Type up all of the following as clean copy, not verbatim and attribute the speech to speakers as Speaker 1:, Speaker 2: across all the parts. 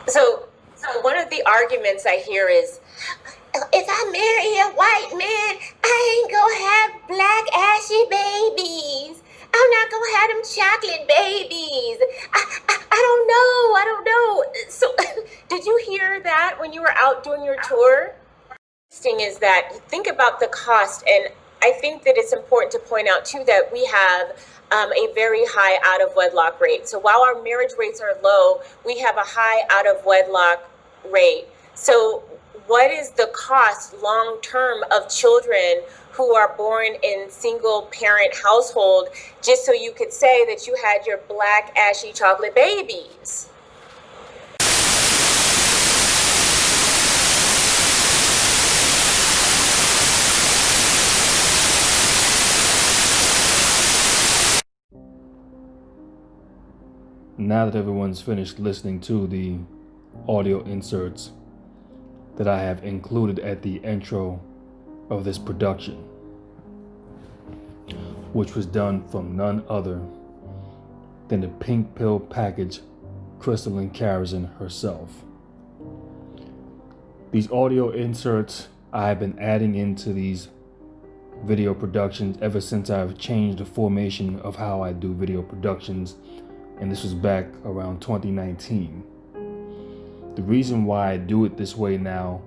Speaker 1: So one of the arguments I hear is, if I marry a white man, I ain't gonna have black ashy babies. I'm not gonna have them chocolate babies. I don't know. So, did you hear that when you were out doing your tour? Interesting is that you think about the cost, and I think that it's important to point out too that we have a very high out of wedlock rate. So while our marriage rates are low, we have a high out of wedlock rate. So what is the cost long term of children who are born in single parent household, just so you could say that you had your black ashy chocolate babies?
Speaker 2: Now that everyone's finished listening to the audio inserts that I have included at the intro of this production, which was done from none other than the pink pill package Crystalline Carrizon herself. These audio inserts I have been adding into these video productions ever since I've changed the formation of how I do video productions, and this was back around 2019. The reason why I do it this way now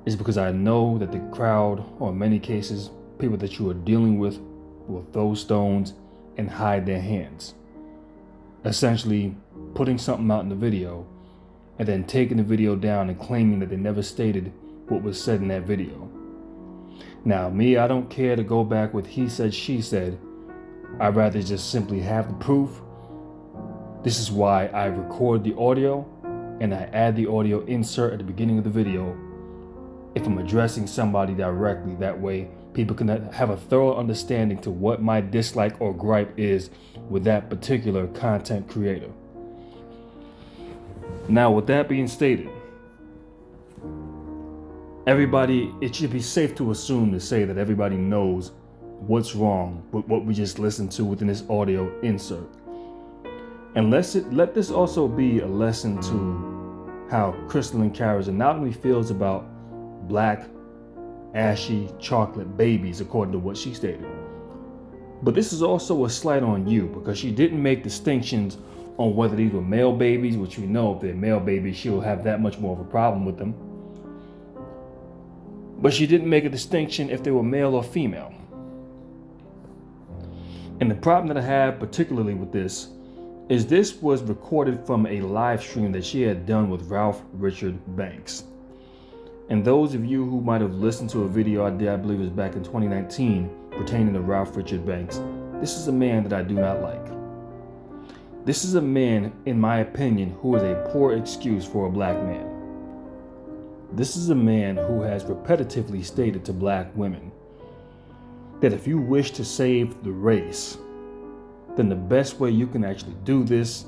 Speaker 2: is because I know that the crowd, or in many cases, people that you are dealing with, will throw stones and hide their hands. Essentially, putting something out in the video and then taking the video down and claiming that they never stated what was said in that video. Now, me, I don't care to go back with he said, she said. I'd rather just simply have the proof. This is why I record the audio and I add the audio insert at the beginning of the video if I'm addressing somebody directly. That way people can have a thorough understanding to what my dislike or gripe is with that particular content creator. Now, with that being stated, it should be safe to assume to say that everybody knows what's wrong with what we just listened to within this audio insert. And let this also be a lesson to how Crystalline Carrizon not only feels about black, ashy, chocolate babies, according to what she stated, but this is also a slight on you, because she didn't make distinctions on whether these were male babies, which we know if they're male babies, she'll have that much more of a problem with them. But she didn't make a distinction if they were male or female. And the problem that I have particularly with this is this was recorded from a live stream that she had done with Ralph Richard Banks. And those of you who might have listened to a video I did, I believe it was back in 2019, pertaining to Ralph Richard Banks, this is a man that I do not like. This is a man, in my opinion, who is a poor excuse for a black man. This is a man who has repetitively stated to black women that if you wish to save the race, then the best way you can actually do this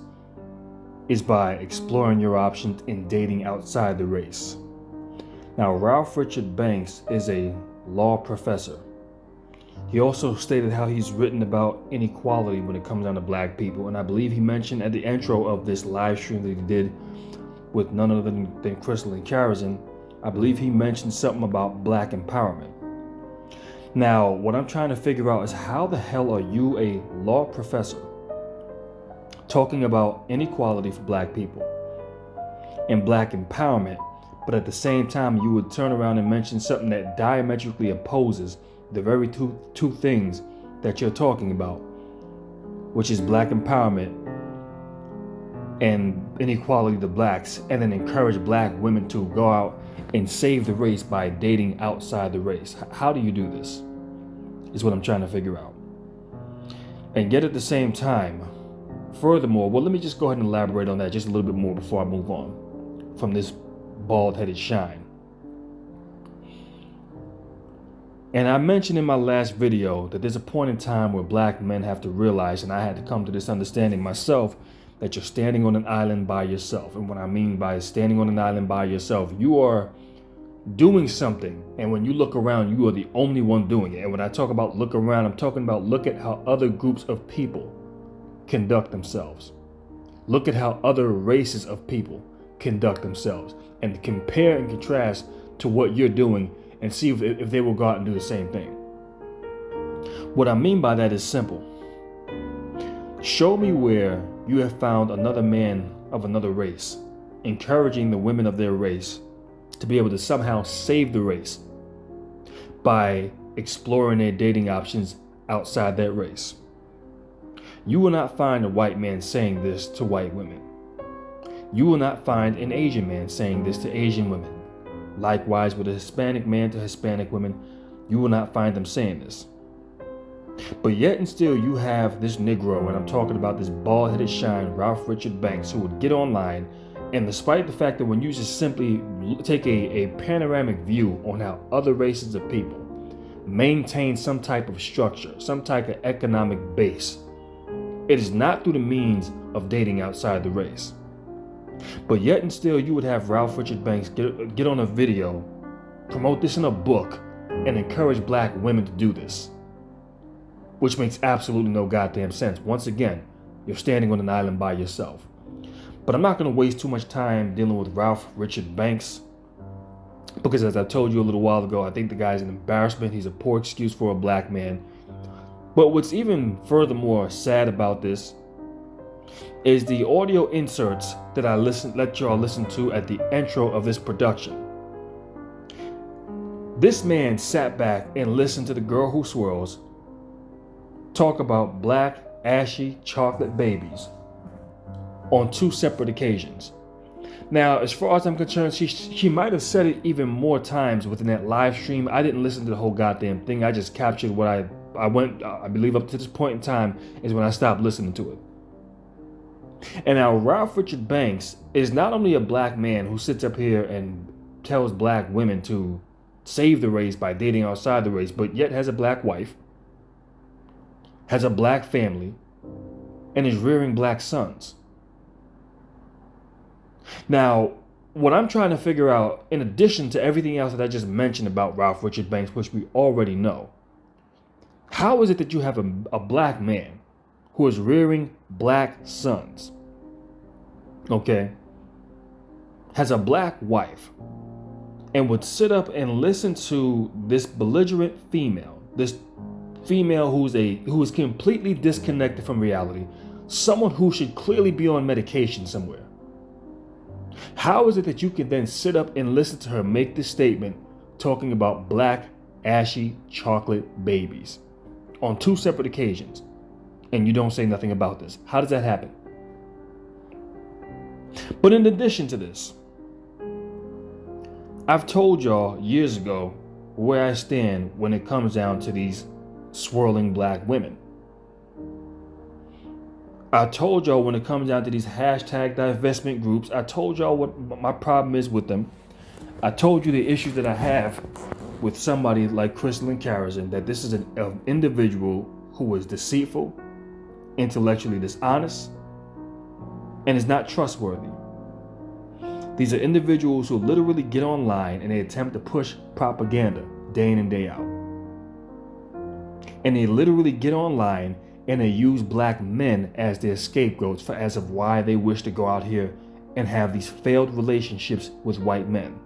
Speaker 2: is by exploring your options in dating outside the race. Now, Ralph Richard Banks is a law professor. He also stated how he's written about inequality when it comes down to black people, and I believe he mentioned at the intro of this live stream that he did with none other than Crystalline Carrizon, I believe he mentioned something about black empowerment. Now, what I'm trying to figure out is how the hell are you, a law professor, talking about inequality for black people and black empowerment, but at the same time you would turn around and mention something that diametrically opposes the very two things that you're talking about, which is black empowerment and inequality to blacks, and then encourage black women to go out and save the race by dating outside the race. How do you do this? Is what I'm trying to figure out. And yet at the same time, furthermore, well, let me just go ahead and elaborate on that just a little bit more before I move on from this bald-headed shine. And I mentioned in my last video that there's a point in time where black men have to realize, and I had to come to this understanding myself, that you're standing on an island by yourself. And what I mean by standing on an island by yourself, you are doing something, and when you look around, you are the only one doing it. And when I talk about look around, I'm talking about look at how other groups of people conduct themselves. Look at how other races of people conduct themselves and compare and contrast to what you're doing and see if they will go out and do the same thing. What I mean by that is simple. Show me where you have found another man of another race encouraging the women of their race to be able to somehow save the race by exploring their dating options outside that race. You will not find a white man saying this to white women. You will not find an Asian man saying this to Asian women. Likewise, with a Hispanic man to Hispanic women, you will not find them saying this. But yet and still you have this Negro, and I'm talking about this bald-headed shine, Ralph Richard Banks, who would get online, and despite the fact that when you just simply take a panoramic view on how other races of people maintain some type of structure, some type of economic base, it is not through the means of dating outside the race. But yet and still you would have Ralph Richard Banks get on a video, promote this in a book, and encourage black women to do this, which makes absolutely no goddamn sense. Once again, you're standing on an island by yourself. But I'm not going to waste too much time dealing with Ralph Richard Banks, because as I told you a little while ago, I think the guy's an embarrassment. He's a poor excuse for a black man. But what's even furthermore sad about this is the audio inserts that I let y'all listen to at the intro of this production. This man sat back and listened to the girl who swirls talk about black, ashy, chocolate babies on 2 separate occasions. Now, as far as I'm concerned, she might have said it even more times within that live stream. I didn't listen to the whole goddamn thing. I just captured what I believe up to this point in time is when I stopped listening to it. And now Ralph Richard Banks is not only a black man who sits up here and tells black women to save the race by dating outside the race, but yet has a black wife, has a black family, and is rearing black sons. Now, what I'm trying to figure out, in addition to everything else that I just mentioned about Ralph Richard Banks, which we already know, how is it that you have a black man who is rearing black sons, okay, has a black wife, and would sit up and listen to this belligerent female, this female who is completely disconnected from reality, someone who should clearly be on medication somewhere? How is it that you can then sit up and listen to her make this statement talking about black, ashy, chocolate babies on 2 separate occasions, and you don't say nothing about this? How does that happen? But in addition to this, I've told y'all years ago where I stand when it comes down to these swirling black women. I told y'all when it comes down to these hashtag divestment groups, I told y'all what my problem is with them. I told you the issues that I have with somebody like Carrizon, that this is an individual who is deceitful, intellectually dishonest, and is not trustworthy. These are individuals who literally get online and they attempt to push propaganda day in and day out. And they literally get online and they use black men as their scapegoats as of why they wish to go out here and have these failed relationships with white men.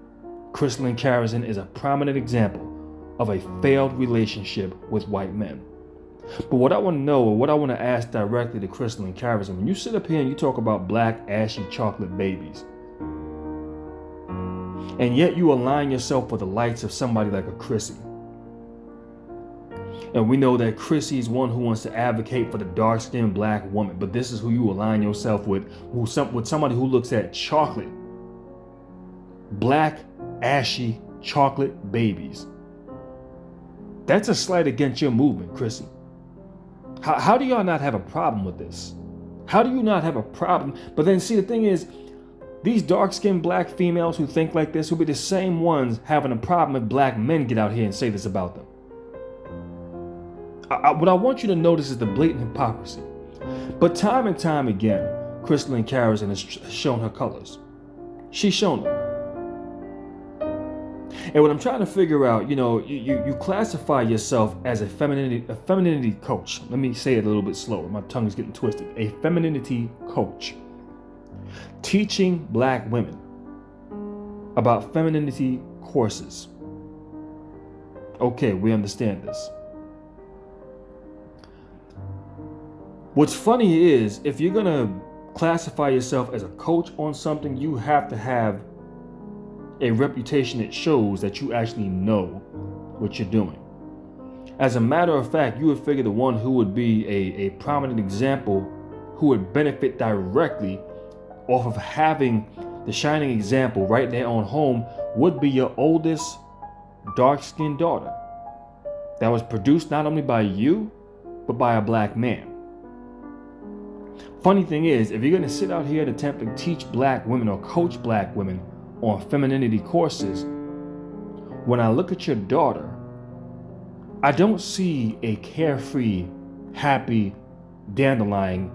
Speaker 2: Carrizon is a prominent example of a failed relationship with white men. But what I want to know, or what I want to ask directly to Carrizon, when you sit up here and you talk about black, ashy, chocolate babies, and yet you align yourself with the likes of somebody like a Chrissy, and we know that Chrissy is one who wants to advocate for the dark-skinned black woman, but this is who you align yourself with somebody who looks at chocolate, black, ashy, chocolate babies. That's a slight against your movement, Chrissy. How do y'all not have a problem with this? How do you not have a problem? But then see, the thing is, these dark-skinned black females who think like this will be the same ones having a problem if black men get out here and say this about them. What I want you to notice is the blatant hypocrisy. But time and time again, Carrizon has shown her colors. She's shown them. And what I'm trying to figure out, you classify yourself as a femininity coach. Let me say it a little bit slower. My tongue is getting twisted. A femininity coach. Teaching black women about femininity courses. Okay, we understand this. What's funny is, if you're gonna classify yourself as a coach on something, you have to have a reputation that shows that you actually know what you're doing. As a matter of fact, you would figure the one who would be a prominent example who would benefit directly off of having the shining example right in their own home would be your oldest dark-skinned daughter that was produced not only by you, but by a black man. Funny thing is, if you're going to sit out here and attempt to teach black women or coach black women on femininity courses, when I look at your daughter, I don't see a carefree, happy dandelion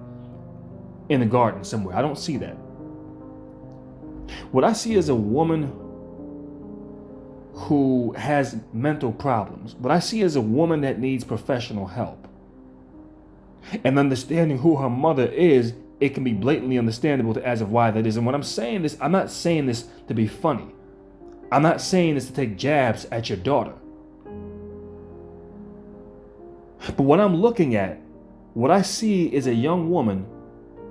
Speaker 2: in the garden somewhere. I don't see that. What I see is a woman who has mental problems. What I see is a woman that needs professional help. And understanding who her mother is, it can be blatantly understandable as of why that is. And when I'm saying this, I'm not saying this to be funny. I'm not saying this to take jabs at your daughter. But what I'm looking at, what I see is a young woman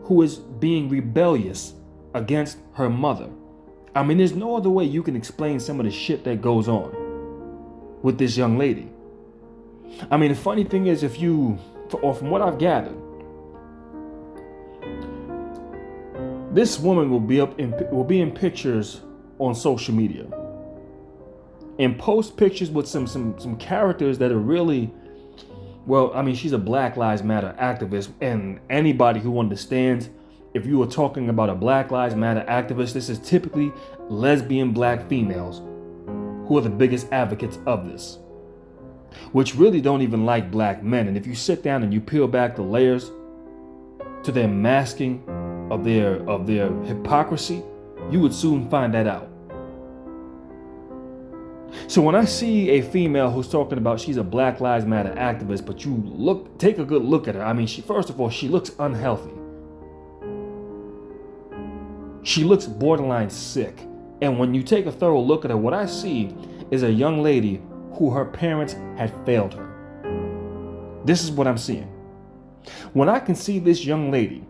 Speaker 2: who is being rebellious against her mother. I mean, there's no other way you can explain some of the shit that goes on with this young lady. I mean, the funny thing is, from what I've gathered, this woman will be in pictures on social media and post pictures with some characters that are really, well, I mean, she's a Black Lives Matter activist, and anybody who understands, if you were talking about a Black Lives Matter activist, this is typically lesbian black females who are the biggest advocates of this, which really don't even like black men. And if you sit down and you peel back the layers to their masking of their hypocrisy, you would soon find that out. So when I see a female who's talking about she's a Black Lives Matter activist, but take a good look at her. I mean, first of all, she looks unhealthy. She looks borderline sick. And when you take a thorough look at her, what I see is a young lady who her parents had failed her. This is what I'm seeing. When I can see this young lady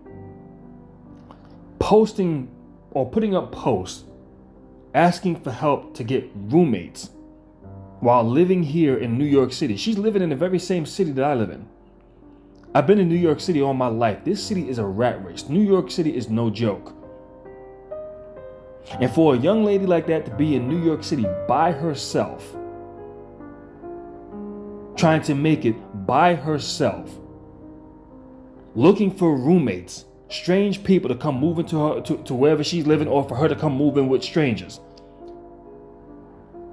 Speaker 2: posting or putting up posts asking for help to get roommates while living here in New York City. She's living in the very same city that I live in. I've been in New York City all my life. This city is a rat race. New York City is no joke. And for a young lady like that to be in New York City by herself, trying to make it by herself, looking for roommates, strange people to come move into her to wherever she's living, or for her to come move in with strangers.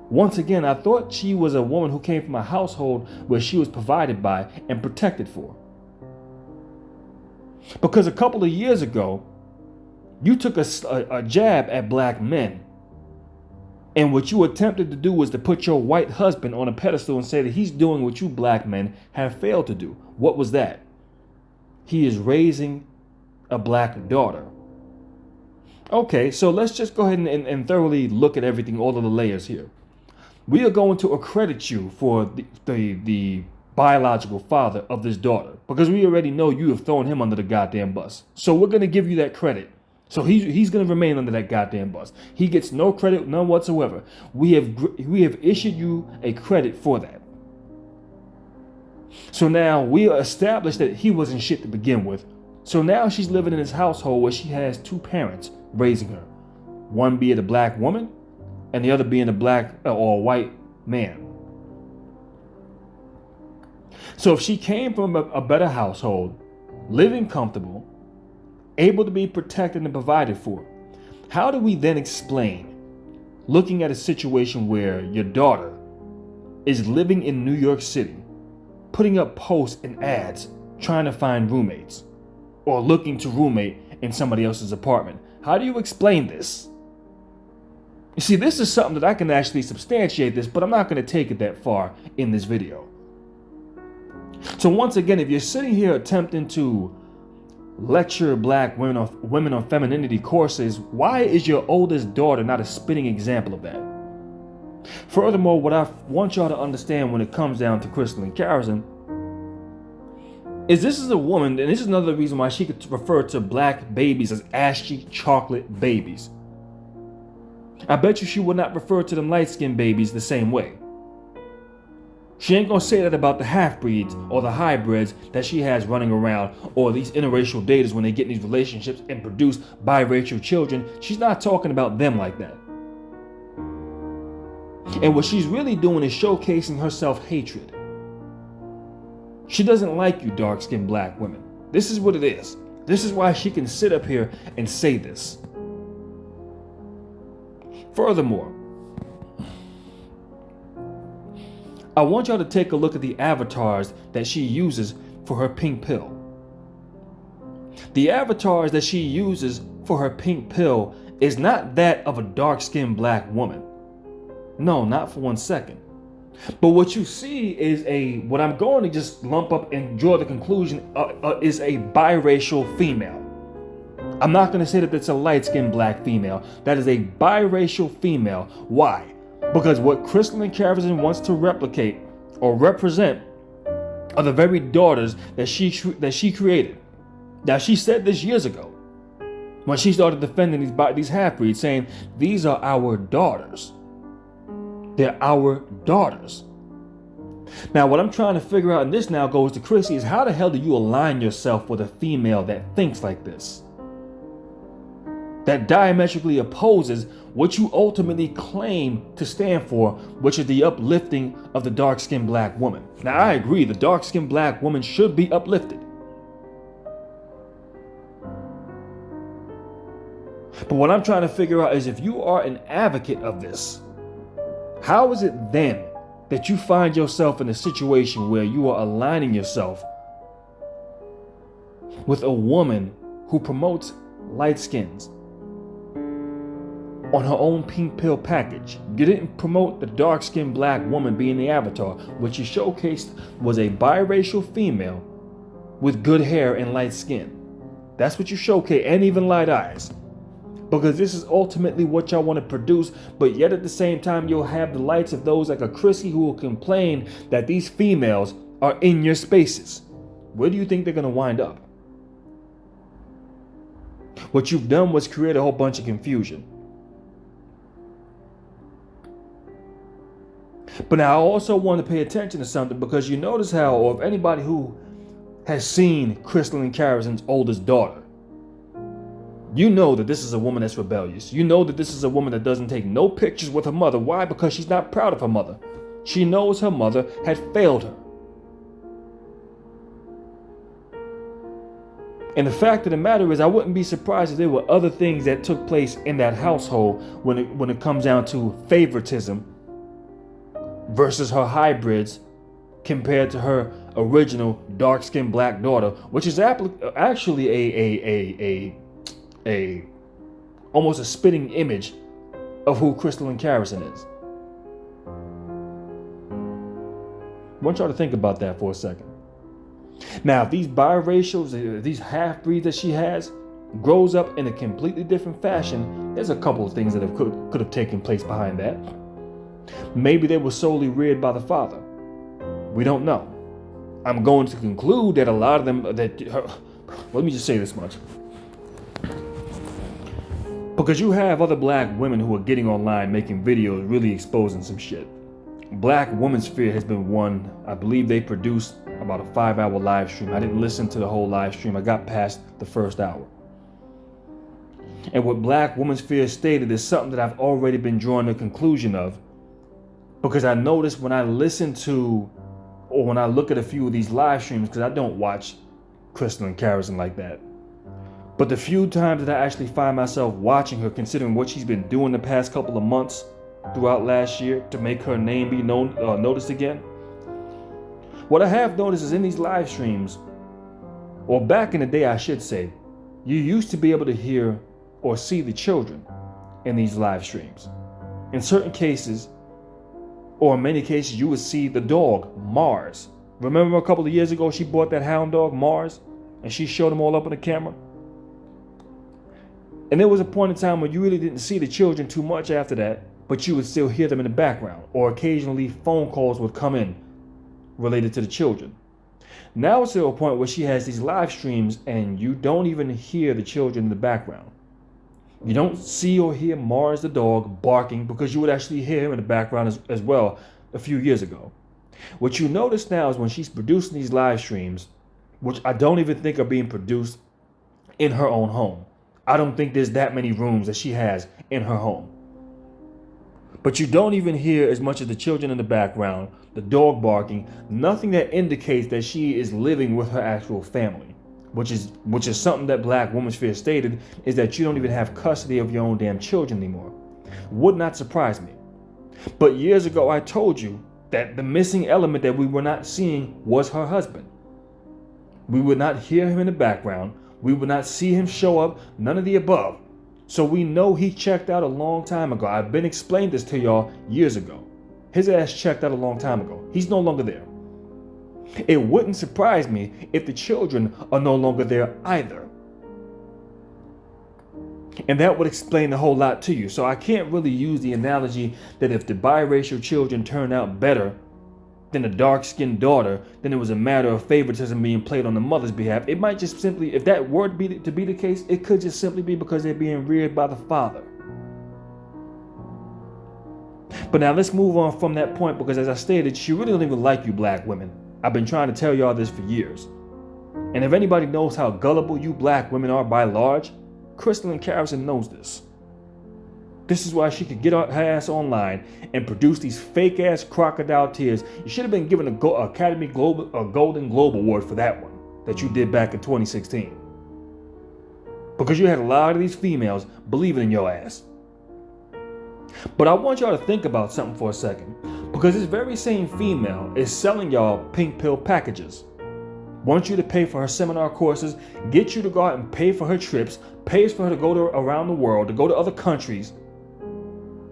Speaker 2: Once again, I thought she was a woman who came from a household where she was provided by and protected for. Because a couple of years ago, you took a jab at black men. And what you attempted to do was to put your white husband on a pedestal and say that he's doing what you black men have failed to do. What was that? He is raising a black daughter. Okay, so let's just go ahead and thoroughly look at everything, all of the layers here. We are going to accredit you for the biological father of this daughter, because we already know you have thrown him under the goddamn bus. So we're going to give you that credit. So he's going to remain under that goddamn bus. He gets no credit, none whatsoever. We have issued you a credit for that. So now we established that he wasn't shit to begin with. So now she's living in this household where she has two parents raising her. One being a black woman and the other being a black or white man. So if she came from a better household, living comfortable, able to be protected and provided for, how do we then explain looking at a situation where your daughter is living in New York City, putting up posts and ads, trying to find roommates, or looking to roommate in somebody else's apartment? How do you explain this? You see, this is something that I can actually substantiate this, but I'm not going to take it that far in this video. So once again, if you're sitting here attempting to lecture black women on femininity courses, why is your oldest daughter not a spitting example of that? Furthermore, what I want y'all to understand when it comes down to Crystal Carrizon is this is a woman, and this is another reason why she could refer to black babies as ashy chocolate babies. I bet you she would not refer to them light-skinned babies the same way. She ain't gonna say that about the half-breeds or the hybrids that she has running around, or these interracial daters when they get in these relationships and produce biracial children. She's not talking about them like that. And what she's really doing is showcasing her self-hatred. She doesn't like you dark-skinned black women. This is what it is. This is why she can sit up here and say this. Furthermore, I want y'all to take a look at the avatars that she uses for her pink pill. The avatars that she uses for her pink pill is not that of a dark-skinned black woman. No, not for 1 second. But what you see is what I'm going to just lump up and draw the conclusion is a biracial female. I'm not going to say that it's a light-skinned black female. That is a biracial female. Why? Because what Crystal Carrizon wants to replicate or represent are the very daughters that she created. Now, she said this years ago when she started defending these half-breeds, saying these are our daughters. They're our daughters. Now, what I'm trying to figure out, and this now goes to Chrissy, is how the hell do you align yourself with a female that thinks like this? That diametrically opposes what you ultimately claim to stand for, which is the uplifting of the dark-skinned black woman. Now, I agree, the dark-skinned black woman should be uplifted. But what I'm trying to figure out is if you are an advocate of this, how is it then that you find yourself in a situation where you are aligning yourself with a woman who promotes light skins on her own pink pill package? You didn't promote the dark-skinned black woman being the avatar. What you showcased was a biracial female with good hair and light skin. That's what you showcased, and even light eyes. Because this is ultimately what y'all want to produce, but yet at the same time, you'll have the lights of those like a Chrissy who will complain that these females are in your spaces. Where do you think they're going to wind up? What you've done was create a whole bunch of confusion. But now I also want to pay attention to something, because you notice how, or if anybody who has seen Crystal Carrizon's oldest daughter, you know that this is a woman that's rebellious. You know that this is a woman that doesn't take no pictures with her mother. Why? Because she's not proud of her mother. She knows her mother had failed her. And the fact of the matter is, I wouldn't be surprised if there were other things that took place in that household when it comes down to favoritism versus her hybrids compared to her original dark-skinned black daughter, which is actually almost a spitting image of who Crystal Carrizon is. I want y'all to think about that for a second. Now, if these biracials, these half-breeds that she has, grows up in a completely different fashion, there's a couple of things that could have taken place behind that. Maybe they were solely reared by the father. We don't know. I'm going to conclude that a lot of them, let me just say this much. Because you have other black women who are getting online making videos really exposing some shit. Black Women's Fear has been one. I believe they produced about a 5-hour live stream. I didn't listen to the whole live stream. I got past the first hour. And what Black Women's Fear stated is something that I've already been drawing the conclusion of, because I noticed when I listen to, or when I look at a few of these live streams, because I don't watch Crystal Carrizon like that. But the few times that I actually find myself watching her, considering what she's been doing the past couple of months throughout last year to make her name be noticed again, what I have noticed is in these live streams, or back in the day I should say, you used to be able to hear or see the children in these live streams. In certain cases, or in many cases, you would see the dog, Mars. Remember a couple of years ago she bought that hound dog, Mars? and she showed them all up on the camera. And there was a point in time when you really didn't see the children too much after that, but you would still hear them in the background, or occasionally phone calls would come in related to the children. Now it's to a point where she has these live streams and you don't even hear the children in the background. You don't see or hear Mars the dog barking, because you would actually hear him in the background as well a few years ago. What you notice now is when she's producing these live streams, which I don't even think are being produced in her own home. I don't think there's that many rooms that she has in her home. But you don't even hear as much of the children in the background, the dog barking, nothing that indicates that she is living with her actual family, which is something that Black Women's Fear stated, is that you don't even have custody of your own damn children anymore. Would not surprise me. But years ago I told you that the missing element that we were not seeing was her husband. We would not hear him in the background. We would not see him show up, none of the above. So we know he checked out a long time ago. I've been explaining this to y'all years ago. His ass checked out a long time ago. He's no longer there. It wouldn't surprise me if the children are no longer there either. And that would explain a whole lot to you. So I can't really use the analogy that if the biracial children turn out better than the dark-skinned daughter, then it was a matter of favoritism being played on the mother's behalf. It might just simply, if that were to be the case, it could just simply be because they're being reared by the father. But now let's move on from that point, because as I stated, she really don't even like you Black women. I've been trying to tell y'all this for years. And if anybody knows how gullible you Black women are by large, Crystal and Carrizon knows this. This is why she could get her ass online and produce these fake ass crocodile tears. You should have been given a Golden Globe Award for that one that you did back in 2016. Because you had a lot of these females believing in your ass. But I want y'all to think about something for a second, because this very same female is selling y'all pink pill packages. Wants you to pay for her seminar courses, get you to go out and pay for her trips, pays for her to go around the world, to go to other countries.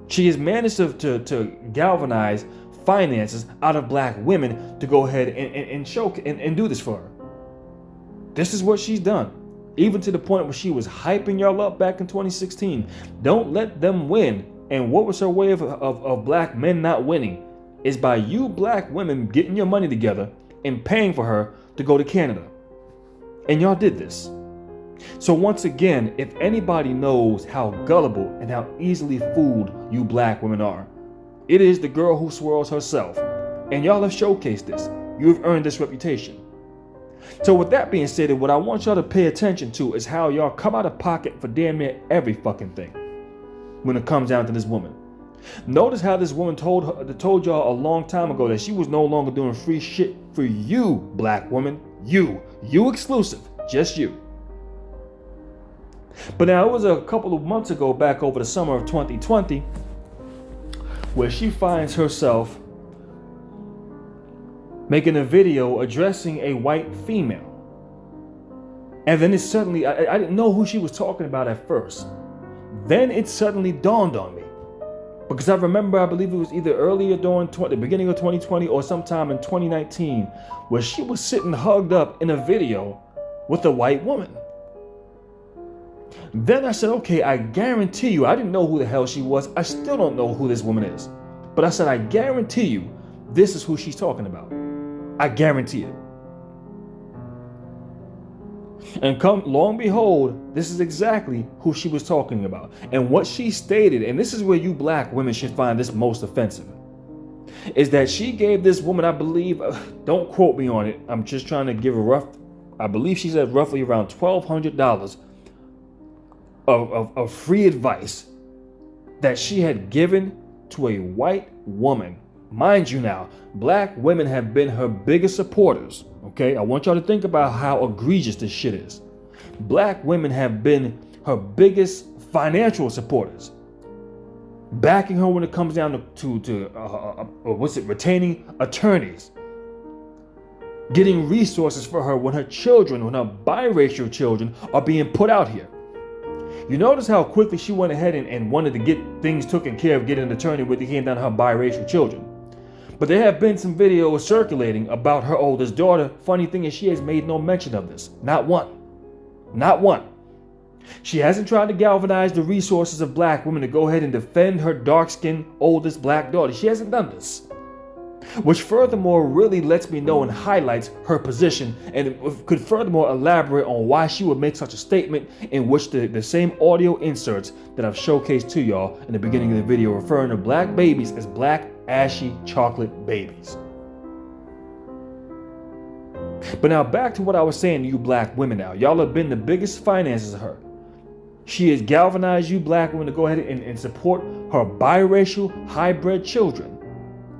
Speaker 2: She has managed to galvanize finances out of Black women to go ahead and do this for her. This is what she's done. Even to the point where she was hyping y'all up back in 2016. Don't let them win. And what was her way of Black men not winning? Is by you Black women getting your money together and paying for her to go to Canada. And y'all did this. So once again, if anybody knows how gullible and how easily fooled you Black women are, it is the girl who swirls herself. And y'all have showcased this. You have earned this reputation. So with that being said, what I want y'all to pay attention to is how y'all come out of pocket for damn near every fucking thing when it comes down to this woman. Notice how this woman told y'all a long time ago that she was no longer doing free shit for you Black woman. You exclusive, just you. But now it was a couple of months ago, back over the summer of 2020, where she finds herself making a video addressing a white female. And then it suddenly, I didn't know who she was talking about at first. Then it suddenly dawned on me. Because I remember, I believe it was either earlier during the beginning of 2020 or sometime in 2019, where she was sitting hugged up in a video with a white woman. Then I said, okay, I guarantee you, I didn't know who the hell she was. I still don't know who this woman is. But I said, I guarantee you, this is who she's talking about. I guarantee it. And lo and behold, this is exactly who she was talking about. And what she stated, and this is where you Black women should find this most offensive, is that she gave this woman, I believe, don't quote me on it, I'm just trying to give a rough, I believe she said roughly around $1,200 of free advice that she had given to a white woman. Mind you now, Black women have been her biggest supporters, okay? I want y'all to think about how egregious this shit is. Black women have been her biggest financial supporters, backing her when it comes down to retaining attorneys, getting resources for her when her biracial children are being put out here. You notice how quickly she went ahead and wanted to get things taken care of, getting an attorney when it came down to her biracial children. But there have been some videos circulating about her oldest daughter. Funny thing is, she has made no mention of this. Not one. Not one. She hasn't tried to galvanize the resources of black women to go ahead and defend her dark-skinned oldest black daughter. She hasn't done this. Which furthermore really lets me know and highlights her position, and could furthermore elaborate on why she would make such a statement, in which the same audio inserts that I've showcased to y'all in the beginning of the video, referring to black babies as black ashy chocolate babies. But now back to what I was saying to you black women now. Y'all have been the biggest finances of her. She has galvanized you black women to go ahead and support her biracial hybrid children.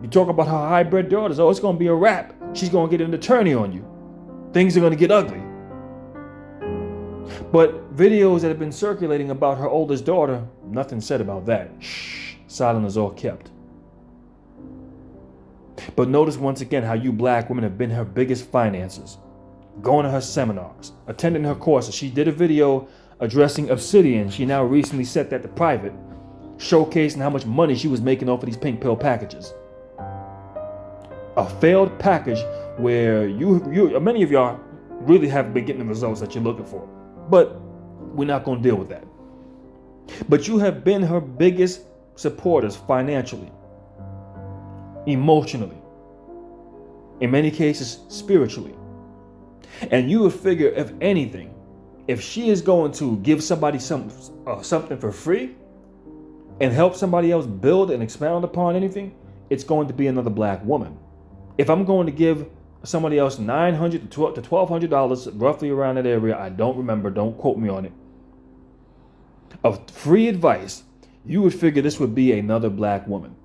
Speaker 2: You talk about her hybrid daughters, oh, it's going to be a wrap. She's going to get an attorney on you. Things are going to get ugly. But videos that have been circulating about her oldest daughter, nothing said about that. Shh, silent is all kept. But notice once again how you black women have been her biggest financiers. Going to her seminars, attending her courses. She did a video addressing Obsidian. She now recently set that to private, showcasing how much money she was making off of these pink pill packages. A failed package where many of y'all really haven't been getting the results that you're looking for. But we're not going to deal with that. But you have been her biggest supporters financially, emotionally, in many cases spiritually. And you would figure, if anything, if she is going to give somebody something for free and help somebody else build and expound upon anything, it's going to be another black woman. If I'm going to give somebody else $900 to $1,200, roughly around that area, I don't remember, don't quote me on it, of free advice, you would figure this would be another black woman.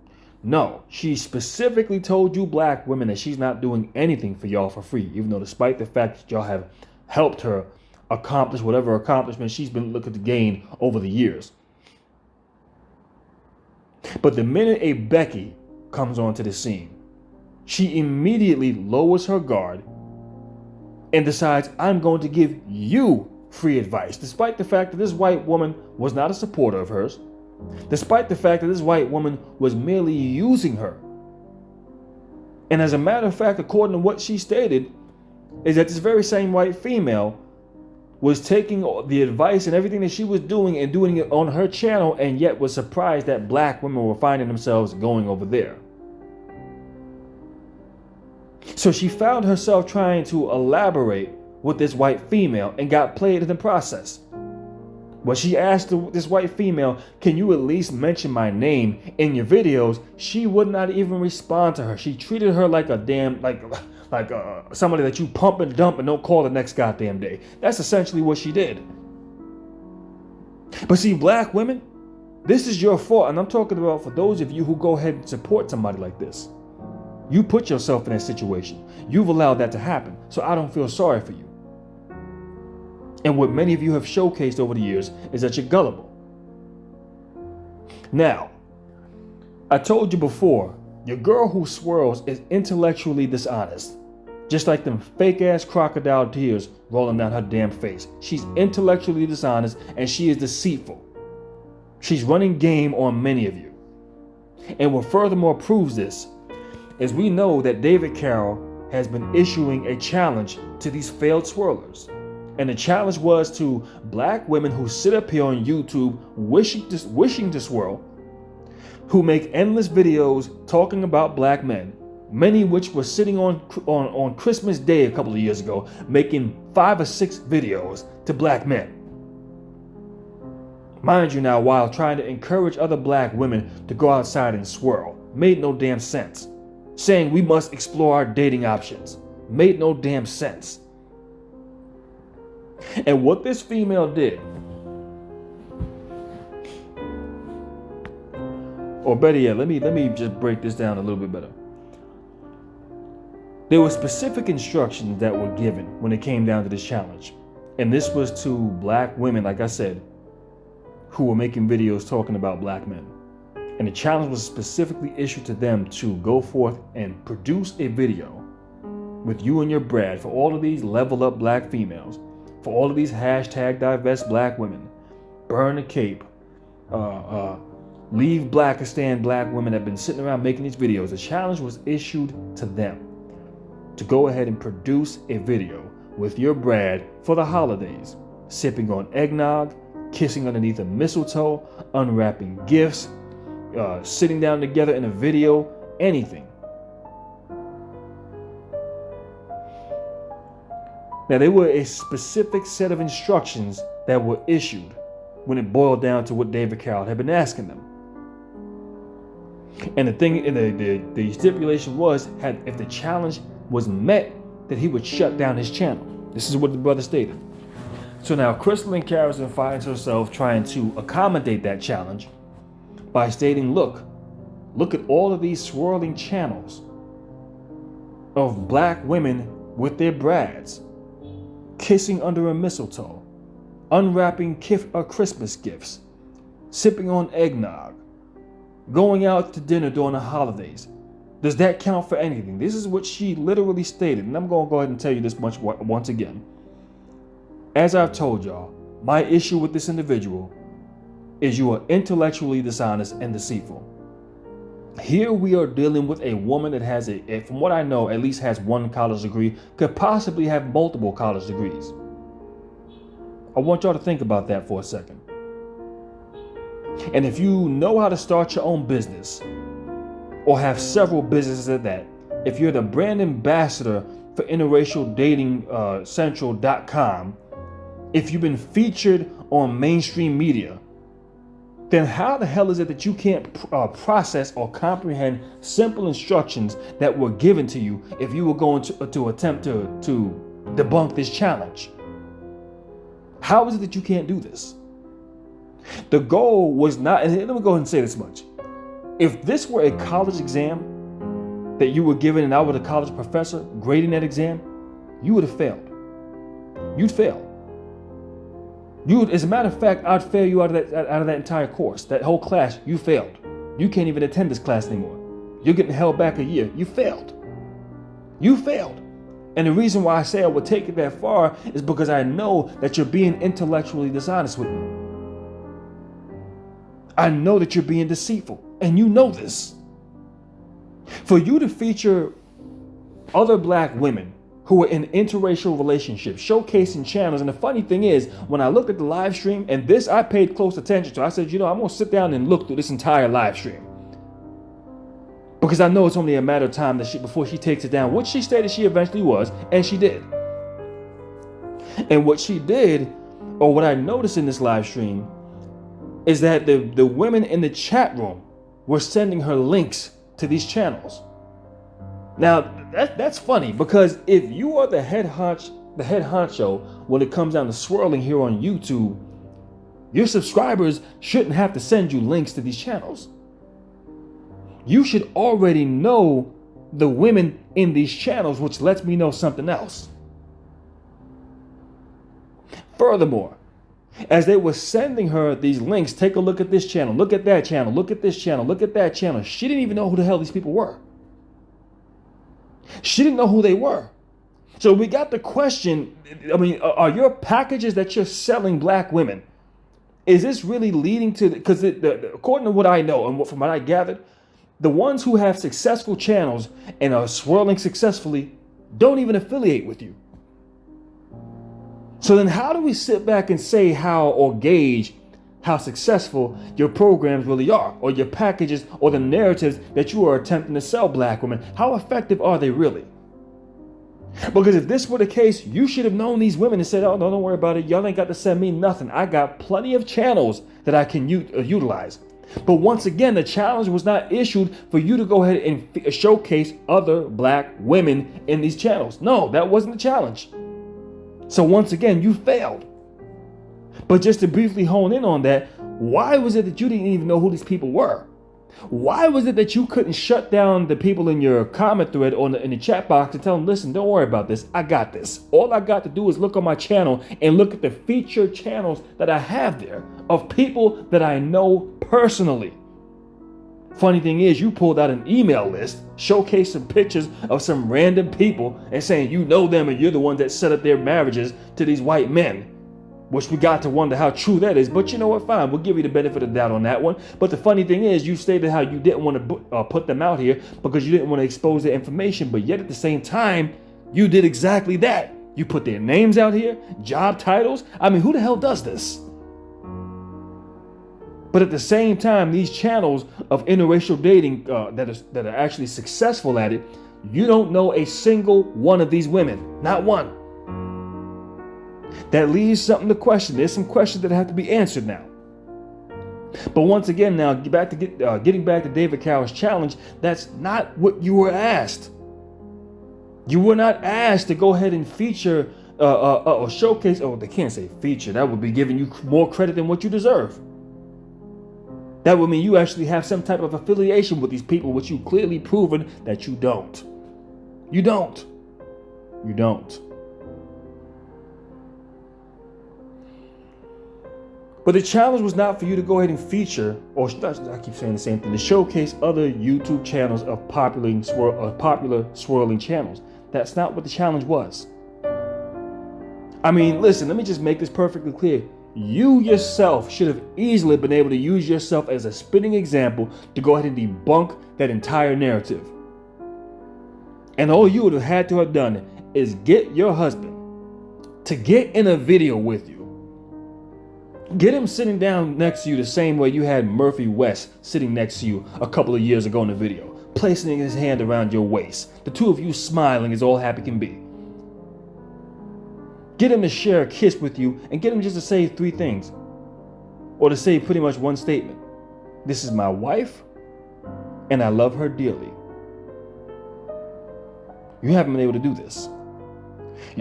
Speaker 2: No, she specifically told you black women that she's not doing anything for y'all for free, even though despite the fact that y'all have helped her accomplish whatever accomplishment she's been looking to gain over the years. But the minute a Becky comes onto the scene, she immediately lowers her guard and decides, I'm going to give you free advice, despite the fact that this white woman was not a supporter of hers, despite the fact that this white woman was merely using her. And as a matter of fact, according to what she stated, is that this very same white female was taking the advice and everything that she was doing and doing it on her channel, and yet was surprised that black women were finding themselves going over there. So she found herself trying to elaborate with this white female and got played in the process. When she asked this white female, can you at least mention my name in your videos? She would not even respond to her. She treated her like a damn, like somebody that you pump and dump and don't call the next goddamn day. That's essentially what she did. But see, black women, this is your fault. And I'm talking about for those of you who go ahead and support somebody like this. You put yourself in that situation. You've allowed that to happen. So I don't feel sorry for you. And what many of you have showcased over the years is that you're gullible. Now, I told you before, your girl who swirls is intellectually dishonest. Just like them fake ass crocodile tears rolling down her damn face. She's intellectually dishonest and she is deceitful. She's running game on many of you. And what furthermore proves this is we know that David Carroll has been issuing a challenge to these failed swirlers. And the challenge was to black women who sit up here on YouTube wishing to swirl, who make endless videos talking about black men, many which were sitting on Christmas Day a couple of years ago, making 5 or 6 videos to black men. Mind you now, while trying to encourage other black women to go outside and swirl. Made no damn sense. Saying we must explore our dating options. Made no damn sense. And what this female did, or better yet, let me just break this down a little bit better. There were specific instructions that were given when it came down to this challenge. And this was to black women, like I said, who were making videos talking about black men. And the challenge was specifically issued to them to go forth and produce a video with you and your Brad for all of these level up black females, for all of these hashtag divest black women, burn the cape, Leave Blackistan black women that have been sitting around making these videos. A challenge was issued to them to go ahead and produce a video with your Brad for the holidays, sipping on eggnog, kissing underneath a mistletoe, unwrapping gifts, sitting down together in a video, anything. Now, there were a specific set of instructions that were issued when it boiled down to what David Carroll had been asking them. And the stipulation was, if the challenge was met, that he would shut down his channel. This is what the brother stated. So now Crystalline Carrizon finds herself trying to accommodate that challenge by stating, look at all of these swirling channels of black women with their brads, kissing under a mistletoe, unwrapping Christmas gifts, sipping on eggnog, going out to dinner during the holidays. Does that count for anything? This is what she literally stated, and I'm going to go ahead and tell you this much once again. As I've told y'all, my issue with this individual is you are intellectually dishonest and deceitful. Here we are dealing with a woman that has from what I know, at least has one college degree, could possibly have multiple college degrees. I want y'all to think about that for a second. And if you know how to start your own business, or have several businesses at that, if you're the brand ambassador for interracial dating central.com, if you've been featured on mainstream media, then how the hell is it that you can't process or comprehend simple instructions that were given to you if you were going to attempt to debunk this challenge? How is it that you can't do this? The goal was not, and let me go ahead and say this much. If this were a college exam that you were given and I were the college professor grading that exam, you would have failed. You'd fail. As a matter of fact, I'd fail you out of that entire course, that whole class. You failed. You can't even attend this class anymore. You're getting held back a year. You failed. You failed. And the reason why I say I would take it that far is because I know that you're being intellectually dishonest with me. I know that you're being deceitful, and you know this. For you to feature other black women who are in interracial relationships, showcasing channels, and the funny thing is, when I looked at the live stream, and this I paid close attention to, I said, I'm going to sit down and look through this entire live stream. Because I know it's only a matter of time before she takes it down, which she stated she eventually was, and she did. And what she did, or what I noticed in this live stream, is that the women in the chat room were sending her links to these channels. Now, that's funny, because if you are the head honcho when it comes down to swirling here on YouTube, your subscribers shouldn't have to send you links to these channels. You should already know the women in these channels, which lets me know something else. Furthermore, as they were sending her these links, take a look at this channel, look at that channel, look at this channel, look at that channel, she didn't even know who the hell these people were. She didn't know who they were. So we got the question, are your packages that you're selling black women, is this really leading to, because according to what I know and from what I gathered, the ones who have successful channels and are swirling successfully don't even affiliate with you. So then how do we sit back and say or gauge how successful your programs really are, or your packages, or the narratives that you are attempting to sell black women? How effective are they really? Because if this were the case, you should have known these women and said, oh, no, don't worry about it. Y'all ain't got to send me nothing. I got plenty of channels that I can utilize. But once again, the challenge was not issued for you to go ahead and showcase other black women in these channels. No, that wasn't the challenge. So once again, you failed. But just to briefly hone in on that, why was it that you didn't even know who these people were? Why was it that you couldn't shut down the people in your comment thread or in the chat box and tell them, listen, don't worry about this. I got this. All I got to do is look on my channel and look at the featured channels that I have there of people that I know personally. Funny thing is, you pulled out an email list, showcased some pictures of some random people and saying you know them and you're the ones that set up their marriages to these white men. which we got to wonder how true that is. But you know what? Fine, we'll give you the benefit of the doubt on that one. But the funny thing is, you stated how you didn't want to put them out here because you didn't want to expose their information. But yet at the same time, you did exactly that. You put their names out here, job titles. I mean, who the hell does this? But at the same time, these channels of interracial dating that are actually successful at it, you don't know a single one of these women, not one. That leaves something to question. There's some questions that have to be answered now. But once again, now getting back to David Cow's challenge, that's not what you were asked. You were not asked to go ahead and feature or showcase. Oh, they can't say feature. That would be giving you more credit than what you deserve. That would mean you actually have some type of affiliation with these people, which you've clearly proven that you don't. You don't. You don't. But the challenge was not for you to go ahead and feature, or I keep saying the same thing, to showcase other YouTube channels of popular swirling channels. That's not what the challenge was. I mean, listen, let me just make this perfectly clear. You yourself should have easily been able to use yourself as a spitting example to go ahead and debunk that entire narrative. And all you would have had to have done is get your husband to get in a video with you. Get him sitting down next to you the same way you had Murphy West sitting next to you a couple of years ago in the video, placing his hand around your waist, the two of you smiling as all happy can be. Get him to share a kiss with you and get him just to say 3 things, or to say pretty much one statement. This is my wife, and I love her dearly. You haven't been able to do this.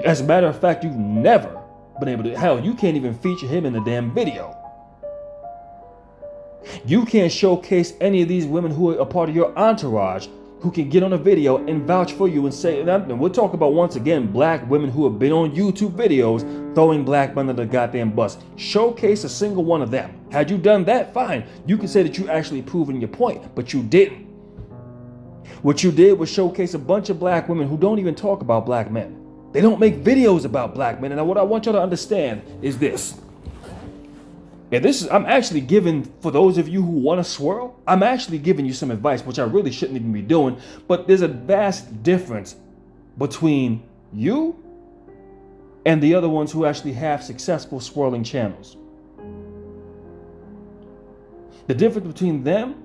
Speaker 2: As a matter of fact, you've never been able to. Hell, you can't even feature him in the damn video. You can't showcase any of these women who are a part of your entourage who can get on a video and vouch for you and say, and we'll talk about once again black women who have been on YouTube videos throwing black men under the goddamn bus. Showcase a single one of them. Had you done that, fine. You can say that you actually proven your point, but you didn't. What you did was showcase a bunch of black women who don't even talk about black men. They don't make videos about black men. And what I want y'all to understand is this. And this is, I'm actually giving, for those of you who want to swirl, I'm actually giving you some advice, which I really shouldn't even be doing. But there's a vast difference between you and the other ones who actually have successful swirling channels. The difference between them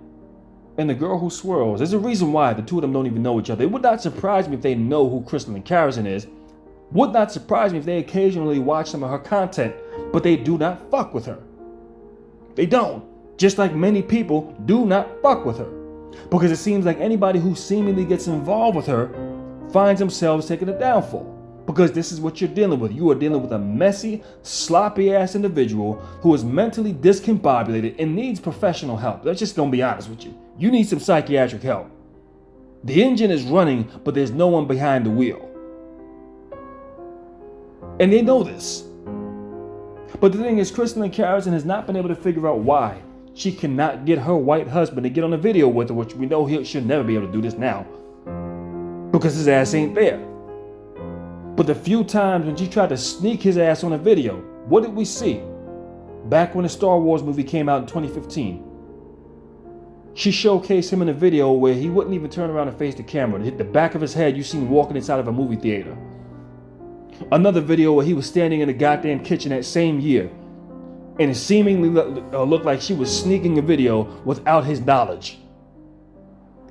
Speaker 2: and the girl who swirls, there's a reason why the two of them don't even know each other. It would not surprise me if they know who Crystal and Carrizon is. Would not surprise me if they occasionally watch some of her content, but they do not fuck with her. They don't. Just like many people do not fuck with her. Because it seems like anybody who seemingly gets involved with her finds themselves taking a downfall. Because this is what you're dealing with. You are dealing with a messy, sloppy ass individual who is mentally discombobulated and needs professional help. Let's just gonna be honest with you. You need some psychiatric help. The engine is running, but there's no one behind the wheel. And they know this. But the thing is, Crystal and Carrizon has not been able to figure out why she cannot get her white husband to get on a video with her, which we know she'll never be able to do this now. Because his ass ain't there. But the few times when she tried to sneak his ass on a video, what did we see? Back when the Star Wars movie came out in 2015. She showcased him in a video where he wouldn't even turn around and face the camera. The back of his head you seen walking inside of a movie theater. Another video where he was standing in the goddamn kitchen that same year, and it seemingly looked like she was sneaking a video without his knowledge.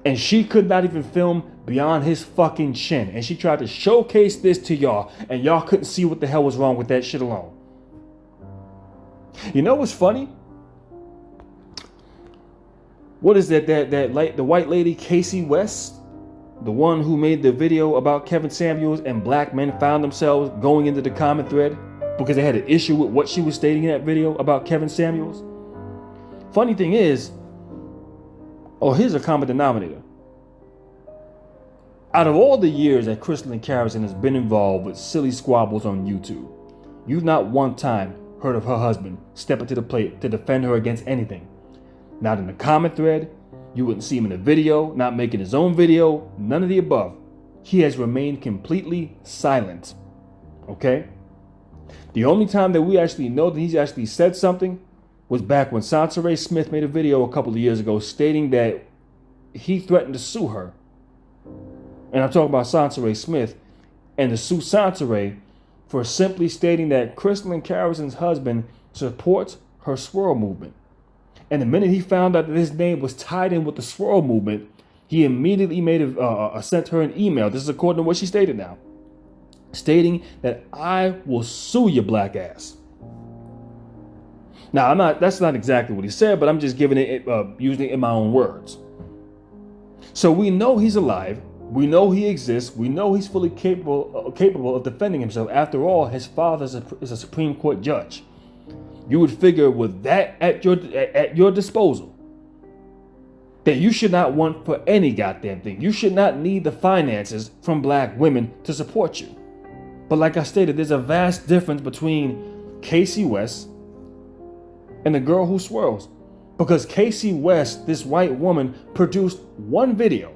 Speaker 2: And she could not even film beyond his fucking chin. And she tried to showcase this to y'all, and y'all couldn't see what the hell was wrong with that shit alone. You know what's funny? What is that? The white lady, Casey West? The one who made the video about Kevin Samuels and black men found themselves going into the comment thread because they had an issue with what she was stating in that video about Kevin Samuels. Funny thing is, here's a common denominator. Out of all the years that Crystal and Carrizon has been involved with silly squabbles on YouTube, you've not one time heard of her husband stepping to the plate to defend her against anything. Not in the comment thread. You wouldn't see him in a video, not making his own video, none of the above. He has remained completely silent. Okay? The only time that we actually know that he's actually said something was back when Sansa Smith made a video a couple of years ago stating that he threatened to sue her. And I'm talking about Sansa Smith, and to sue Sansa for simply stating that Crystal Carrizon's husband supports her swirl movement. And the minute he found out that his name was tied in with the swirl movement, he immediately sent her an email. This is according to what she stated now, stating that I will sue your black ass. Now, that's not exactly what he said, but I'm just giving it, using it in my own words. So we know he's alive. We know he exists. We know he's fully capable of defending himself. After all, his father is a Supreme Court judge. You would figure with that at your disposal, that you should not want for any goddamn thing. You should not need the finances from black women to support you. But like I stated, there's a vast difference between Casey West and the girl who swirls. Because Casey West, this white woman, produced one video.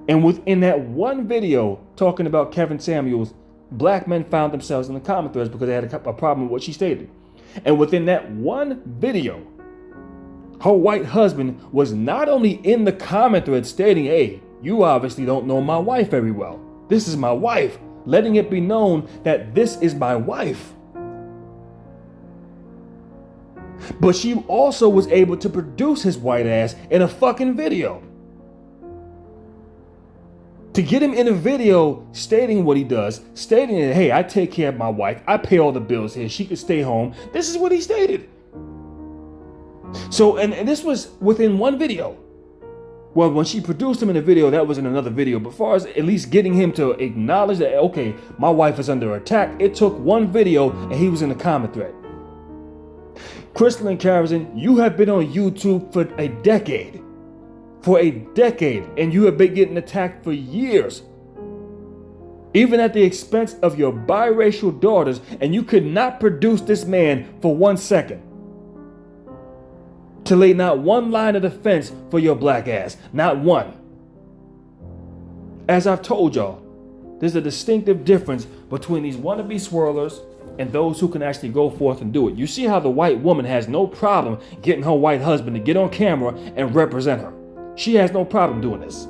Speaker 2: And within that one video talking about Kevin Samuels, black men found themselves in the comment threads because they had a problem with what she stated. And within that one video, her white husband was not only in the comment thread stating, hey, you obviously don't know my wife very well. This is my wife. Letting it be known that this is my wife. But she also was able to produce his white ass in a fucking video. To get him in a video stating what he does, stating that, hey, I take care of my wife, I pay all the bills here, she could stay home. This is what he stated. So, and this was within one video. Well, when she produced him in a video, that was in another video. But as far as at least getting him to acknowledge that, okay, my wife is under attack, it took one video and he was in the comment thread. Crystal and Carrizon, you have been on YouTube for a decade. For a decade, and you have been getting attacked for years. Even at the expense of your biracial daughters, and you could not produce this man for 1 second. To lay not one line of defense for your black ass. Not one. As I've told y'all, there's a distinctive difference between these wannabe swirlers and those who can actually go forth and do it. You see how the white woman has no problem getting her white husband to get on camera and represent her. She has no problem doing this.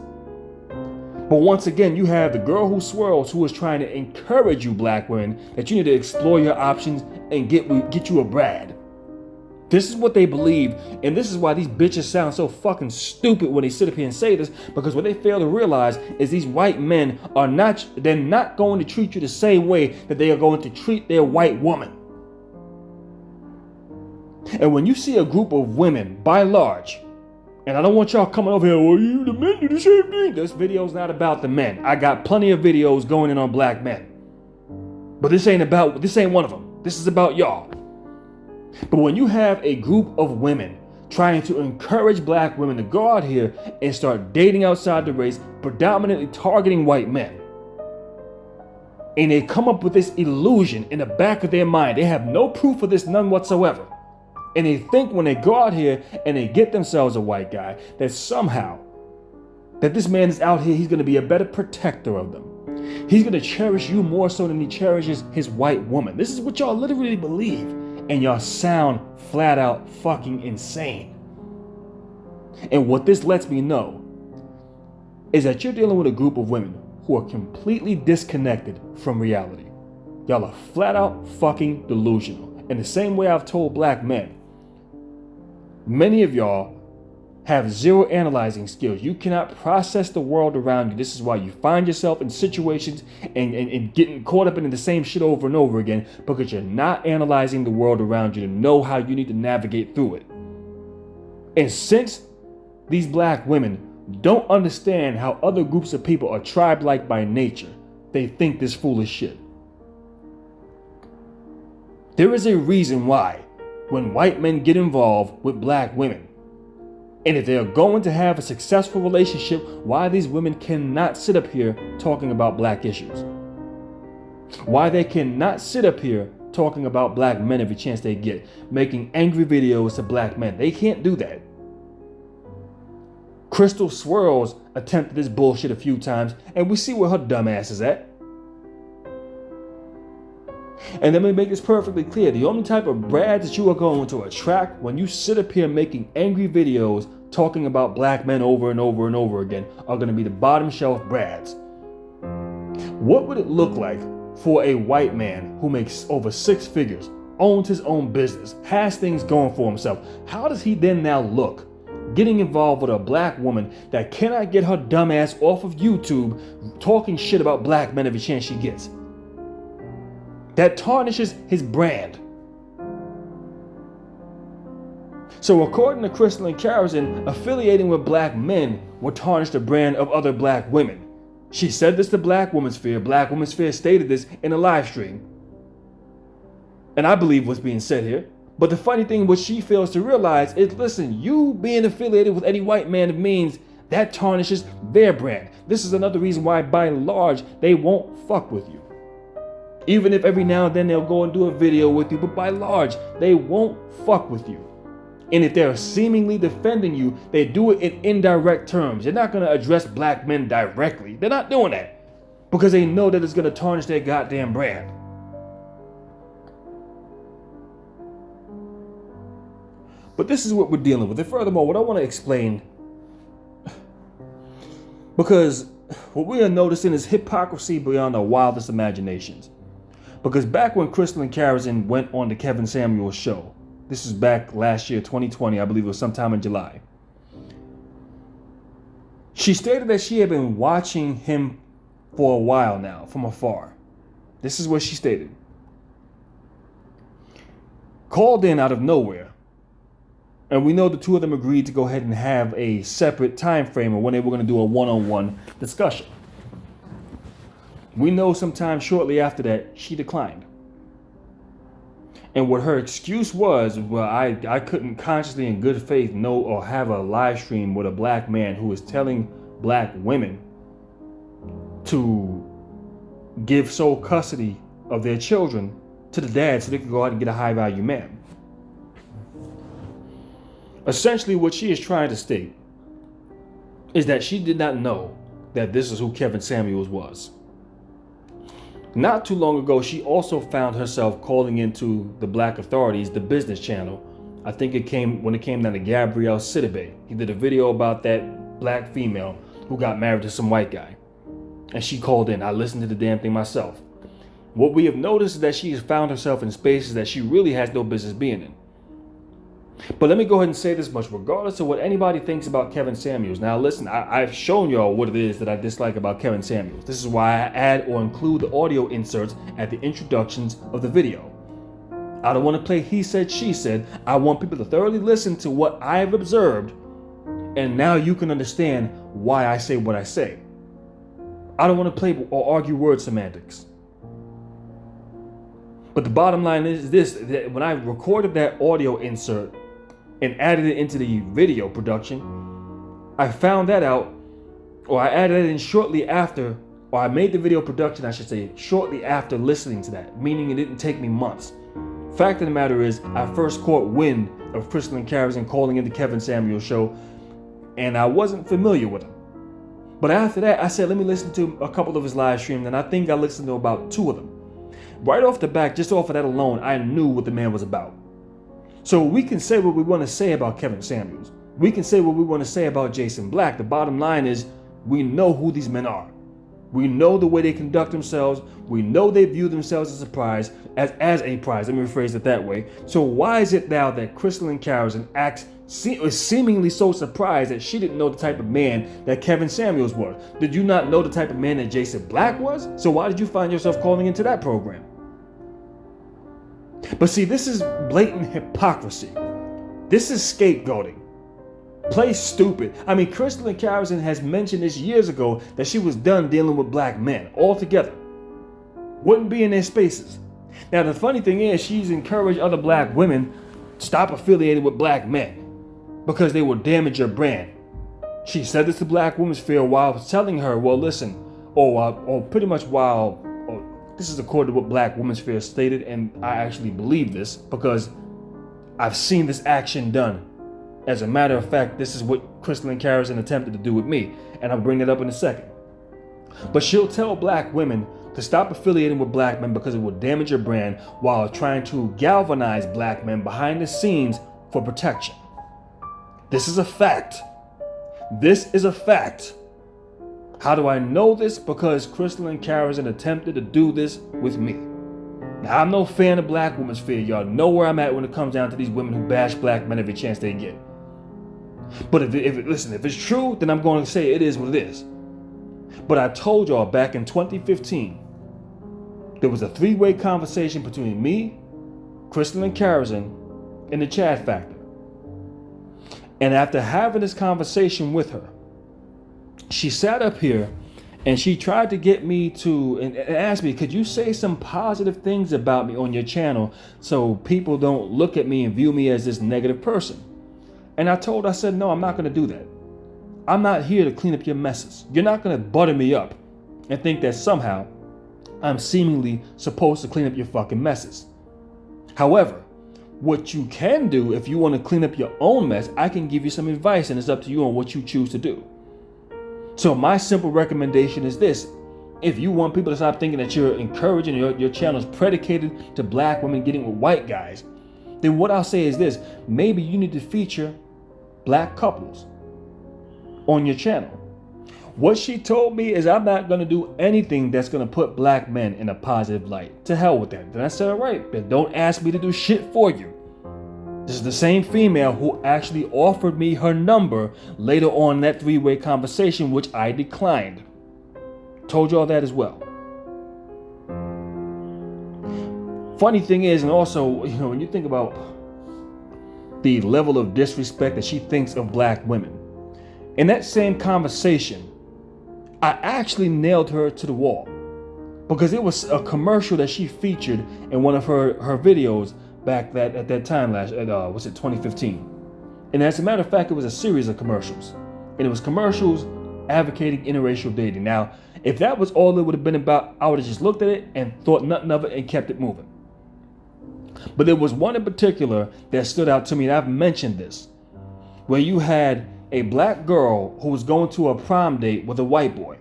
Speaker 2: But once again, you have the girl who swirls, who is trying to encourage you black women that you need to explore your options and get you a Brad. This is what they believe, and this is why these bitches sound so fucking stupid when they sit up here and say this, because what they fail to realize is these white men they're not going to treat you the same way that they are going to treat their white woman. And when you see a group of women, by large, and I don't want y'all coming over here, well, you the men do the same thing. This video's not about the men. I got plenty of videos going in on black men. But this ain't one of them. This is about y'all. But when you have a group of women trying to encourage black women to go out here and start dating outside the race, predominantly targeting white men, and they come up with this illusion in the back of their mind, they have no proof of this, none whatsoever. And they think when they go out here and they get themselves a white guy, that somehow, that this man is out here, he's going to be a better protector of them. He's going to cherish you more so than he cherishes his white woman. This is what y'all literally believe. And y'all sound flat out fucking insane. And what this lets me know is that you're dealing with a group of women who are completely disconnected from reality. Y'all are flat out fucking delusional. In the same way I've told black men, many of y'all have zero analyzing skills. You cannot process the world around you. This is why you find yourself in situations and getting caught up in the same shit over and over again, because you're not analyzing the world around you to know how you need to navigate through it. And since these black women don't understand how other groups of people are tribe-like by nature, they think this foolish shit. There is a reason why when white men get involved with black women, and if they are going to have a successful relationship, why these women cannot sit up here talking about black issues. Why they cannot sit up here talking about black men every chance they get, making angry videos to black men. They can't do that. Crystal Swirls attempted this bullshit a few times, and we see where her dumb ass is at. And let me make this perfectly clear. The only type of Brad that you are going to attract when you sit up here making angry videos talking about black men over and over and over again are going to be the bottom shelf Brads. What would it look like for a white man who makes over 6 figures, owns his own business, has things going for himself? How does he then now look getting involved with a black woman that cannot get her dumb ass off of YouTube talking shit about black men every chance she gets? That tarnishes his brand. So according to Crystal and Carrizon, affiliating with black men will tarnish the brand of other black women. She said this to Black Women's Fear. Black Women's Fear stated this in a live stream. And I believe what's being said here. But the funny thing, what she fails to realize is, listen, you being affiliated with any white man means that tarnishes their brand. This is another reason why, by and large, they won't fuck with you. Even if every now and then they'll go and do a video with you, but by and large, they won't fuck with you. And if they're seemingly defending you, they do it in indirect terms. They're not going to address black men directly. They're not doing that because they know that it's going to tarnish their goddamn brand. But this is what we're dealing with. And furthermore, what I want to explain, because what we are noticing is hypocrisy beyond our wildest imaginations. Because back when Crystal and Carrizon went on the Kevin Samuels show, this is back last year, 2020, I believe it was sometime in July. She stated that she had been watching him for a while now, from afar. This is what she stated. Called in out of nowhere. And we know the two of them agreed to go ahead and have a separate time frame of when they were going to do a one-on-one discussion. We know sometime shortly after that, she declined. And what her excuse was, well, I couldn't consciously in good faith know or have a live stream with a black man who is telling black women to give sole custody of their children to the dad so they could go out and get a high value man. Essentially, what she is trying to state is that she did not know that this is who Kevin Samuels was. Not too long ago, she also found herself calling into the Black Authorities, the business channel. I think it came down to Gabriel Sidibe. He did a video about that black female who got married to some white guy. And she called in. I listened to the damn thing myself. What we have noticed is that she has found herself in spaces that she really has no business being in. But let me go ahead and say this much, regardless of what anybody thinks about Kevin Samuels. Now listen, I've shown y'all what it is that I dislike about Kevin Samuels. This is why I add or include the audio inserts at the introductions of the video. I don't want to play he said, she said. I want people to thoroughly listen to what I have observed, and now you can understand why I say what I say. I don't want to play or argue word semantics. But the bottom line is this, that when I recorded that audio insert and added it into the video production, I found that out, or I added it in shortly after, or I made the video production, I should say, shortly after listening to that, meaning it didn't take me months. Fact of the matter is, I first caught wind of Crystal and Carrizon calling into Kevin Samuels' show, and I wasn't familiar with him. But after that, I said, let me listen to a couple of his live streams, and I think I listened to about 2 of them. Right off the back, just off of that alone, I knew what the man was about. So we can say what we want to say about Kevin Samuels. We can say what we want to say about Jason Black. The bottom line is, we know who these men are. We know the way they conduct themselves. We know they view themselves as a prize, as a prize. Let me rephrase it that way. So why is it now that Crystal and Carrizon is seemingly so surprised that she didn't know the type of man that Kevin Samuels was? Did you not know the type of man that Jason Black was? So why did you find yourself calling into that program? But see, this is blatant hypocrisy. This is scapegoating. Play stupid. I mean, Crystal and Carrizon has mentioned this years ago that she was done dealing with black men altogether. Wouldn't be in their spaces. Now, the funny thing is, she's encouraged other black women to stop affiliating with black men because they will damage your brand. She said this to Black Women's Fear while telling her, well, listen, or pretty much while, this is according to what Black Women's Fear stated, and I actually believe this because I've seen this action done. As a matter of fact, this is what Crystal and Carrizon attempted to do with me, and I'll bring that up in a second. But she'll tell black women to stop affiliating with black men because it will damage your brand while trying to galvanize black men behind the scenes for protection. This is a fact. This is a fact. How do I know this? Because Crystal and Carrizon attempted to do this with me. Now, I'm no fan of black women's fear. Y'all know where I'm at when it comes down to these women who bash black men every chance they get. But if it's true, then I'm going to say it is what it is. But I told y'all back in 2015, there was a three-way conversation between me, Crystal and Carrizon, and the Chad Factor. And after having this conversation with her, she sat up here and she tried to get me to and ask me, could you say some positive things about me on your channel so people don't look at me and view me as this negative person? And I said, no, I'm not going to do that. I'm not here to clean up your messes. You're not going to butter me up and think that somehow I'm seemingly supposed to clean up your fucking messes. However, what you can do if you want to clean up your own mess, I can give you some advice, and it's up to you on what you choose to do. So my simple recommendation is this. If you want people to stop thinking that you're encouraging your channel is predicated to black women getting with white guys, then what I'll say is this. Maybe you need to feature black couples on your channel. What she told me is I'm not going to do anything that's going to put black men in a positive light. To hell with that. Then I said, all right, then don't ask me to do shit for you. This is the same female who actually offered me her number later on in that three-way conversation, which I declined. Told you all that as well. Funny thing is, and also, when you think about the level of disrespect that she thinks of black women, in that same conversation, I actually nailed her to the wall because it was a commercial that she featured in one of her videos back at that time was it 2015? And as a matter of fact, it was a series of commercials, and it was commercials advocating interracial dating. Now, if that was all it would have been about, I would have just looked at it and thought nothing of it and kept it moving. But there was one in particular that stood out to me, and I've mentioned this, where you had a black girl who was going to a prom date with a white boy,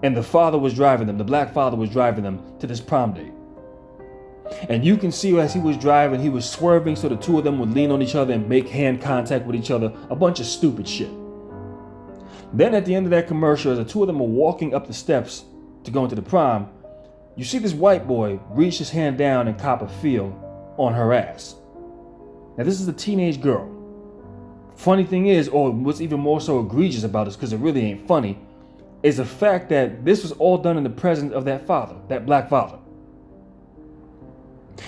Speaker 2: and the father was driving them. The black father was driving them to this prom date. And you can see as he was driving, he was swerving so the two of them would lean on each other and make hand contact with each other. A bunch of stupid shit. Then at the end of that commercial, as the two of them were walking up the steps to go into the prom, you see this white boy reach his hand down and cop a feel on her ass. Now this is a teenage girl. Funny thing is, or what's even more so egregious about this, because it really ain't funny, is the fact that this was all done in the presence of that father, that black father.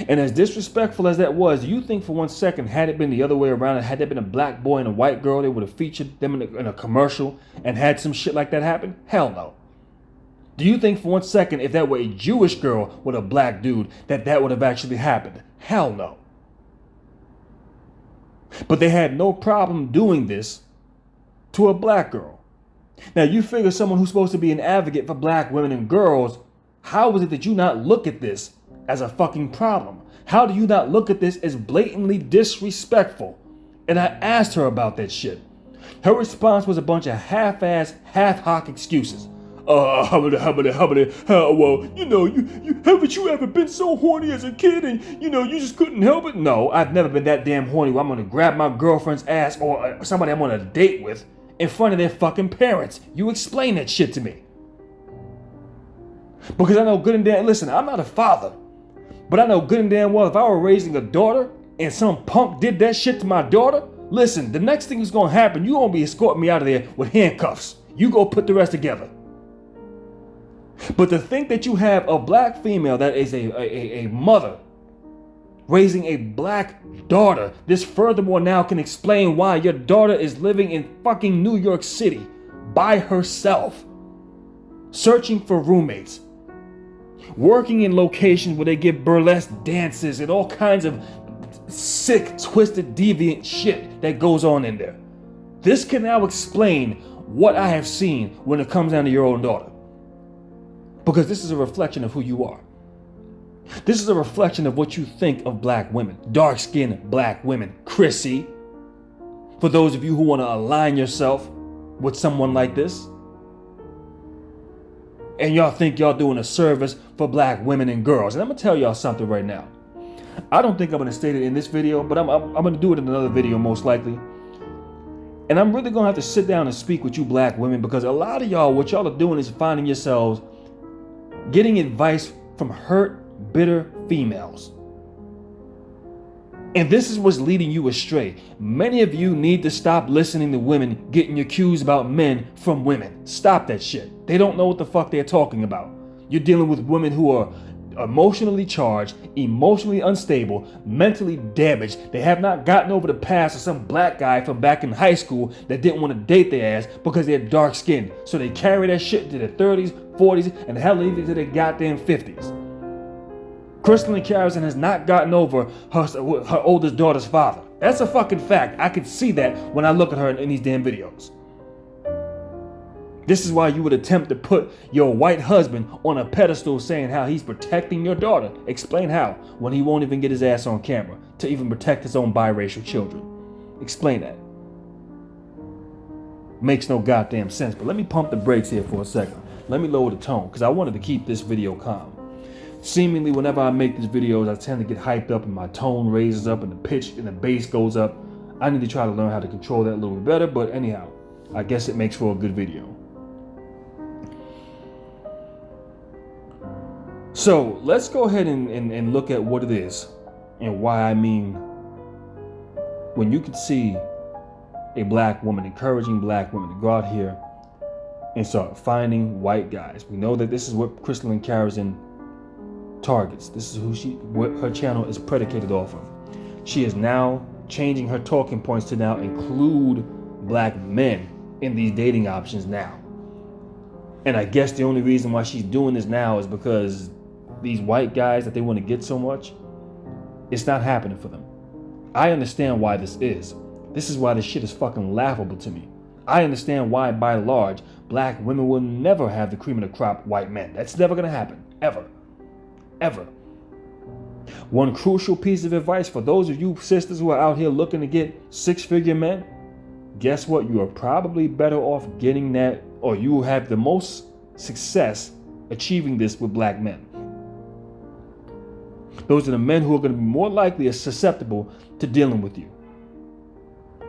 Speaker 2: And as disrespectful as that was, do you think for one second, had it been the other way around, and had there been a black boy and a white girl, they would have featured them in a commercial and had some shit like that happen? Hell no. Do you think for one second, if that were a Jewish girl with a black dude, that would have actually happened? Hell no. But they had no problem doing this to a black girl. Now you figure someone who's supposed to be an advocate for black women and girls, how is it that you not look at this as a fucking problem? How do you not look at this as blatantly disrespectful? And I asked her about that shit. Her response was a bunch of half-ass, half-hock excuses. Well, haven't you ever been so horny as a kid and, you just couldn't help it? No, I've never been that damn horny where I'm gonna grab my girlfriend's ass or somebody I'm on a date with in front of their fucking parents. You explain that shit to me. Because I know good and damn, listen, I'm not a father, but I know good and damn well if I were raising a daughter and some punk did that shit to my daughter, listen, the next thing that's gonna happen, you gonna be escorting me out of there with handcuffs. You go put the rest together. But to think that you have a black female that is a mother raising a black daughter, this furthermore now can explain why your daughter is living in fucking New York City by herself, searching for roommates, working in locations where they give burlesque dances and all kinds of sick, twisted, deviant shit that goes on in there. This can now explain what I have seen when it comes down to your own daughter. Because this is a reflection of who you are. This is a reflection of what you think of black women. Dark-skinned black women. Chrissy. For those of you who want to align yourself with someone like this. and y'all think y'all doing a service for black women and girls. And I'm gonna tell y'all something right now. I don't think I'm gonna state it in this video, but I'm gonna do it in another video most likely. And I'm really gonna have to sit down and speak with you black women, because a lot of y'all, what y'all are doing is finding yourselves getting advice from hurt, bitter females. And this is what's leading you astray. Many of you need to stop listening to women getting accused about men from women. Stop that shit. They don't know what the fuck they're talking about. You're dealing with women who are emotionally charged, emotionally unstable, mentally damaged. They have not gotten over the past of some black guy from back in high school that didn't want to date their ass because they're dark skinned. So they carry that shit to their 30s, 40s, and hell, even to their goddamn 50s. Crystal Carrizon has not gotten over her oldest daughter's father. That's a fucking fact. I can see that when I look at her in these damn videos. This is why you would attempt to put your white husband on a pedestal saying how he's protecting your daughter. Explain how, when he won't even get his ass on camera to even protect his own biracial children. Explain that. Makes no goddamn sense. But let me pump the brakes here for a second. Let me lower the tone, because I wanted to keep this video calm. Seemingly, whenever I make these videos, I tend to get hyped up and my tone raises up and the pitch and the bass goes up. I need to try to learn how to control that a little bit better, but anyhow, I guess it makes for a good video. So let's go ahead and look at what it is and why I mean when you can see a black woman encouraging black women to go out here and start finding white guys. We know that this is what Crystal Carrizon targets. This is what her channel is predicated off of. She is now changing her talking points to now include black men in these dating options now. And I guess the only reason why she's doing this now is because these white guys that they want to get so much, it's not happening for them. I understand why this is. This is why this shit is fucking laughable to me. I understand why, by and large, black women will never have the cream of the crop white men. That's never gonna happen. Ever. Ever. One crucial piece of advice for those of you sisters who are out here looking to get six-figure men, guess what? You are probably better off getting that, or you will have the most success achieving this with black men. Those are the men who are going to be more likely susceptible to dealing with you.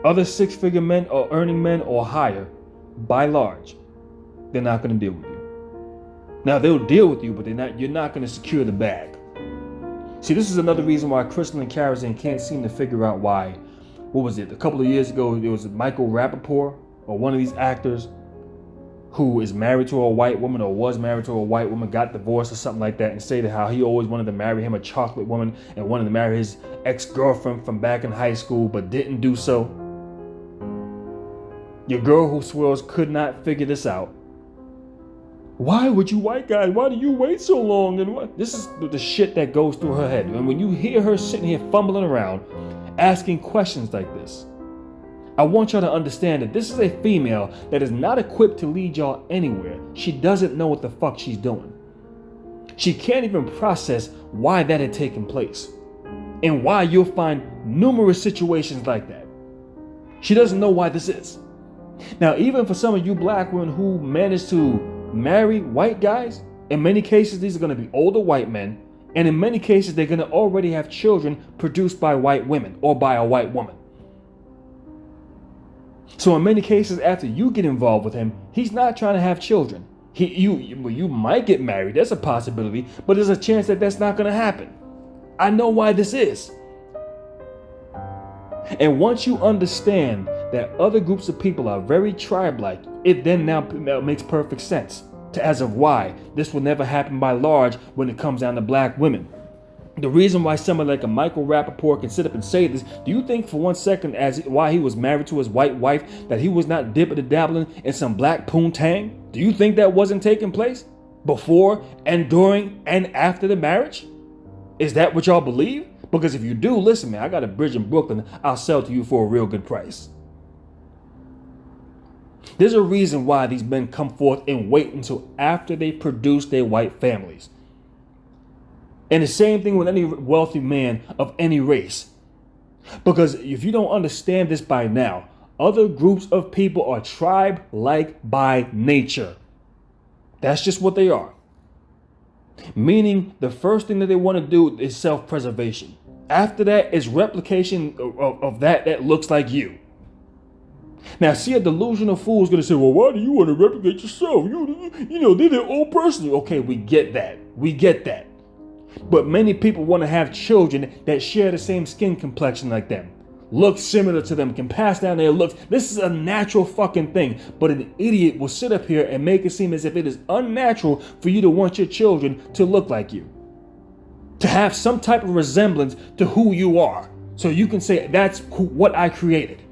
Speaker 2: Other six-figure men or earning men or higher, by large, they're not going to deal with you. Now, they'll deal with you, but you're not going to secure the bag. See, this is another reason why Crystal Carrizon can't seem to figure out why, what was it, a couple of years ago, it was Michael Rappaport, or one of these actors who is married to a white woman or was married to a white woman, got divorced or something like that, and say that how he always wanted to marry him a chocolate woman and wanted to marry his ex-girlfriend from back in high school, but didn't do so. Your girl who swirls could not figure this out. Why would you white guys, why do you wait so long? And what? This is the shit that goes through her head. And when you hear her sitting here fumbling around, asking questions like this, I want y'all to understand that this is a female that is not equipped to lead y'all anywhere. She doesn't know what the fuck she's doing. She can't even process why that had taken place and why you'll find numerous situations like that. She doesn't know why this is. Now, even for some of you black women who manage to marry white guys, in many cases, these are going to be older white men. And in many cases, they're going to already have children produced by white women or by a white woman. So in many cases, after you get involved with him, he's not trying to have children. You might get married. That's a possibility, but there's a chance that that's not going to happen. I know why this is. And once you understand that other groups of people are very tribe-like, it then now makes perfect sense as of why this will never happen by large when it comes down to black women. The reason why someone like a Michael Rappaport can sit up and say this, do you think for one second why he was married to his white wife that he was not dipping and dabbling in some black poontang? Do you think that wasn't taking place before and during and after the marriage? Is that what y'all believe? Because if you do, listen, man, I got a bridge in Brooklyn I'll sell to you for a real good price. There's a reason why these men come forth and wait until after they produce their white families. And the same thing with any wealthy man of any race. Because if you don't understand this by now, other groups of people are tribe-like by nature. That's just what they are. Meaning the first thing that they want to do is self-preservation. After that is replication of that looks like you. Now, see, a delusional fool is going to say, well, why do you want to replicate yourself? You know, they're their own person. Okay, we get that. We get that. But many people want to have children that share the same skin complexion like them, look similar to them, can pass down their looks. This is a natural fucking thing. But an idiot will sit up here and make it seem as if it is unnatural for you to want your children to look like you, to have some type of resemblance to who you are, so you can say, that's what I created.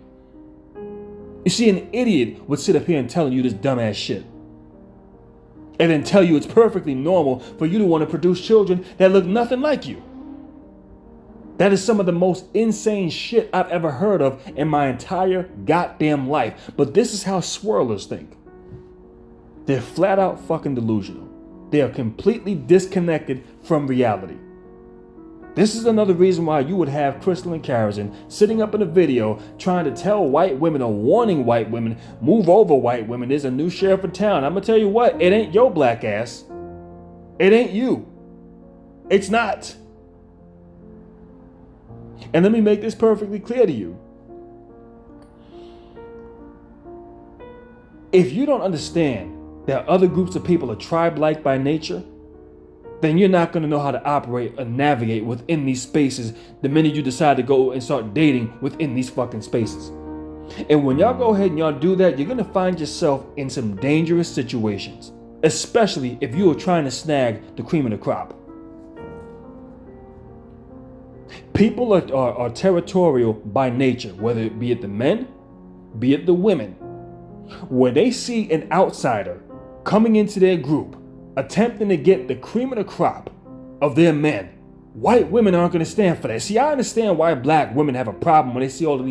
Speaker 2: You see, an idiot would sit up here and tell you this dumbass shit, and then tell you it's perfectly normal for you to want to produce children that look nothing like you. That is some of the most insane shit I've ever heard of in my entire goddamn life. But this is how swirlers think. They're flat out fucking delusional. They are completely disconnected from reality. This is another reason why you would have Crystal and Carrizon sitting up in a video trying to tell white women or warning white women, move over white women, there's a new sheriff in town. I'm gonna tell you what, it ain't your black ass. It ain't you. It's not. And let me make this perfectly clear to you. If you don't understand that other groups of people are tribe-like by nature, then you're not going to know how to operate and navigate within these spaces the minute you decide to go and start dating within these fucking spaces. And when y'all go ahead and y'all do that, you're going to find yourself in some dangerous situations, especially if you are trying to snag the cream of the crop. People are territorial by nature, whether it be the men, be it the women. When they see an outsider coming into their group, attempting to get the cream of the crop of their men, white women aren't going to stand for that. See, I understand why black women have a problem when they see all of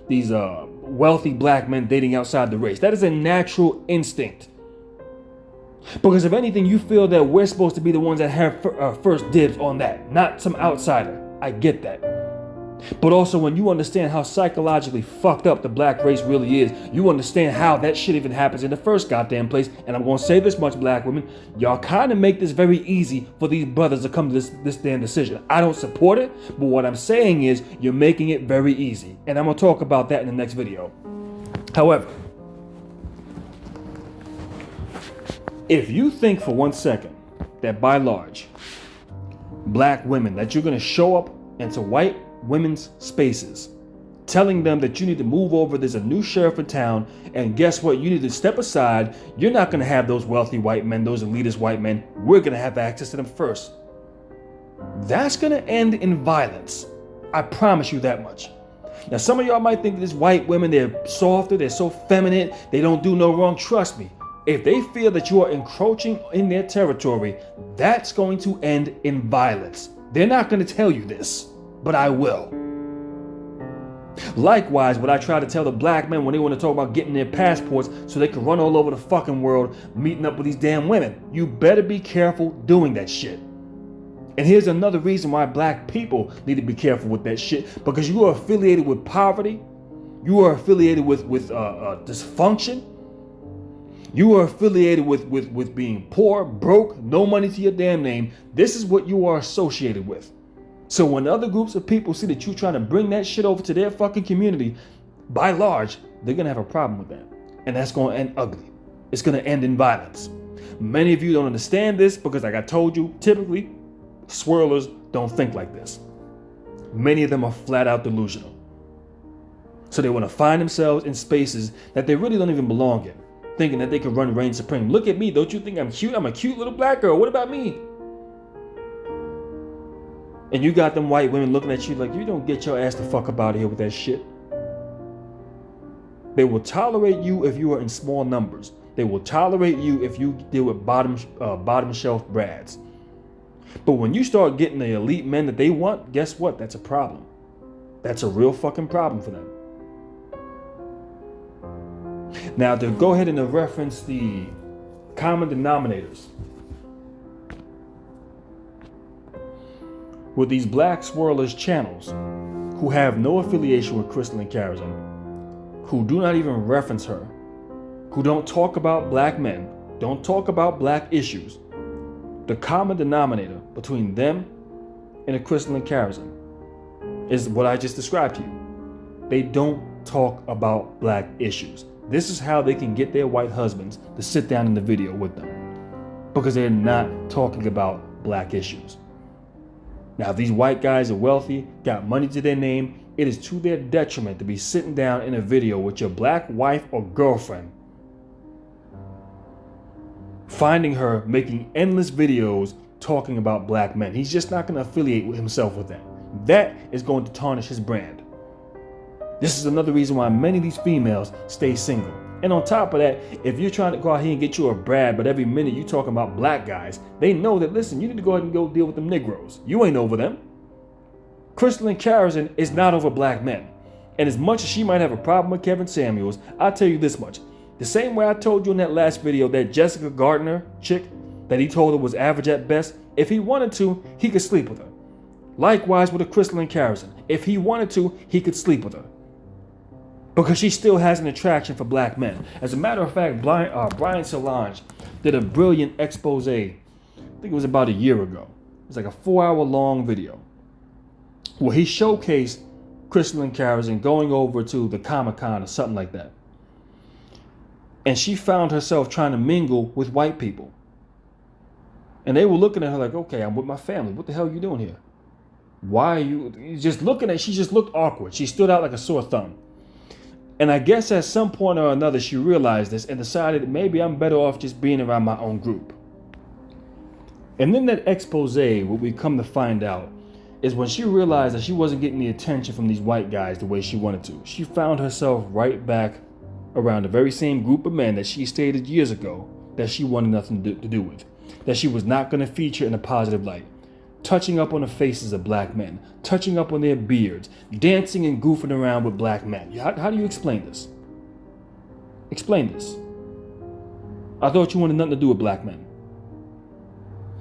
Speaker 2: these wealthy black men dating outside the race. That is a natural instinct. Because if anything, you feel that we're supposed to be the ones that have first dibs on that, not some outsider. I get that. But also, when you understand how psychologically fucked up the black race really is, you understand how that shit even happens in the first goddamn place. And I'm going to say this much, black women, y'all kind of make this very easy for these brothers to come to this damn decision. I don't support it, but what I'm saying is you're making it very easy. And I'm going to talk about that in the next video. However, if you think for 1 second that by large, black women, that you're going to show up into white women's spaces, telling them that you need to move over, there's a new sheriff in town, and guess what, you need to step aside, you're not going to have those wealthy white men, those elitist white men, we're going to have access to them first. That's going to end in violence. I promise you that much. Now, some of y'all might think these white women, they're softer, they're so feminine, they don't do no wrong. Trust me, if they feel that you are encroaching in their territory, that's going to end in violence. They're not going to tell you this, but I will. Likewise, what I try to tell the black men when they want to talk about getting their passports so they can run all over the fucking world meeting up with these damn women. You better be careful doing that shit. And here's another reason why black people need to be careful with that shit. Because you are affiliated with poverty. You are affiliated with dysfunction. You are affiliated with being poor, broke, no money to your damn name. This is what you are associated with. So when other groups of people see that you're trying to bring that shit over to their fucking community, by large, they're going to have a problem with that. And that's going to end ugly. It's going to end in violence. Many of you don't understand this because, like I told you, typically, swirlers don't think like this. Many of them are flat out delusional. So they want to find themselves in spaces that they really don't even belong in, thinking that they can run reign supreme. Look at me. Don't you think I'm cute? I'm a cute little black girl. What about me? And you got them white women looking at you like, you don't get your ass the fuck up out of here with that shit. They will tolerate you if you are in small numbers. They will tolerate you if you deal with bottom shelf brads. But when you start getting the elite men that they want, guess what? That's a problem. That's a real fucking problem for them. Now, to go ahead and reference the common denominators with these black swirlers channels who have no affiliation with Crystal and Carrizon, who do not even reference her, who don't talk about black men, don't talk about black issues. The common denominator between them and a Crystal and Carrizon is what I just described to you. They don't talk about black issues. This is how they can get their white husbands to sit down in the video with them, because they're not talking about black issues. Now, if these white guys are wealthy, got money to their name, it is to their detriment to be sitting down in a video with your black wife or girlfriend, finding her making endless videos talking about black men. He's just not going to affiliate with himself with that. That is going to tarnish his brand. This is another reason why many of these females stay single. And on top of that, if you're trying to go out here and get you a Brad, but every minute you talking about black guys, they know that, listen, you need to go ahead and go deal with them Negroes. You ain't over them. Crystal and Carrizon is not over black men. And as much as she might have a problem with Kevin Samuels, I'll tell you this much. The same way I told you in that last video that Jessica Gardner chick that he told her was average at best, if he wanted to, he could sleep with her. Likewise with a Crystal and Carrizon. If he wanted to, he could sleep with her, because she still has an attraction for black men. As a matter of fact, Brian Solange did a brilliant expose, I think it was about a year ago. It was like a 4-hour long video where he showcased Crystal and Carrizon going over to the Comic-Con or something like that. And she found herself trying to mingle with white people. And they were looking at her like, okay, I'm with my family. What the hell are you doing here? Why are you just looking at, she just looked awkward. She stood out like a sore thumb. And I guess at some point or another, she realized this and decided maybe I'm better off just being around my own group. And then that expose, what we come to find out, is when she realized that she wasn't getting the attention from these white guys the way she wanted to. She found herself right back around the very same group of men that she stated years ago that she wanted nothing to do with, that she was not going to feature in a positive light. Touching up on the faces of black men, touching up on their beards, dancing and goofing around with black men. How do you explain this? Explain this. I thought you wanted nothing to do with black men.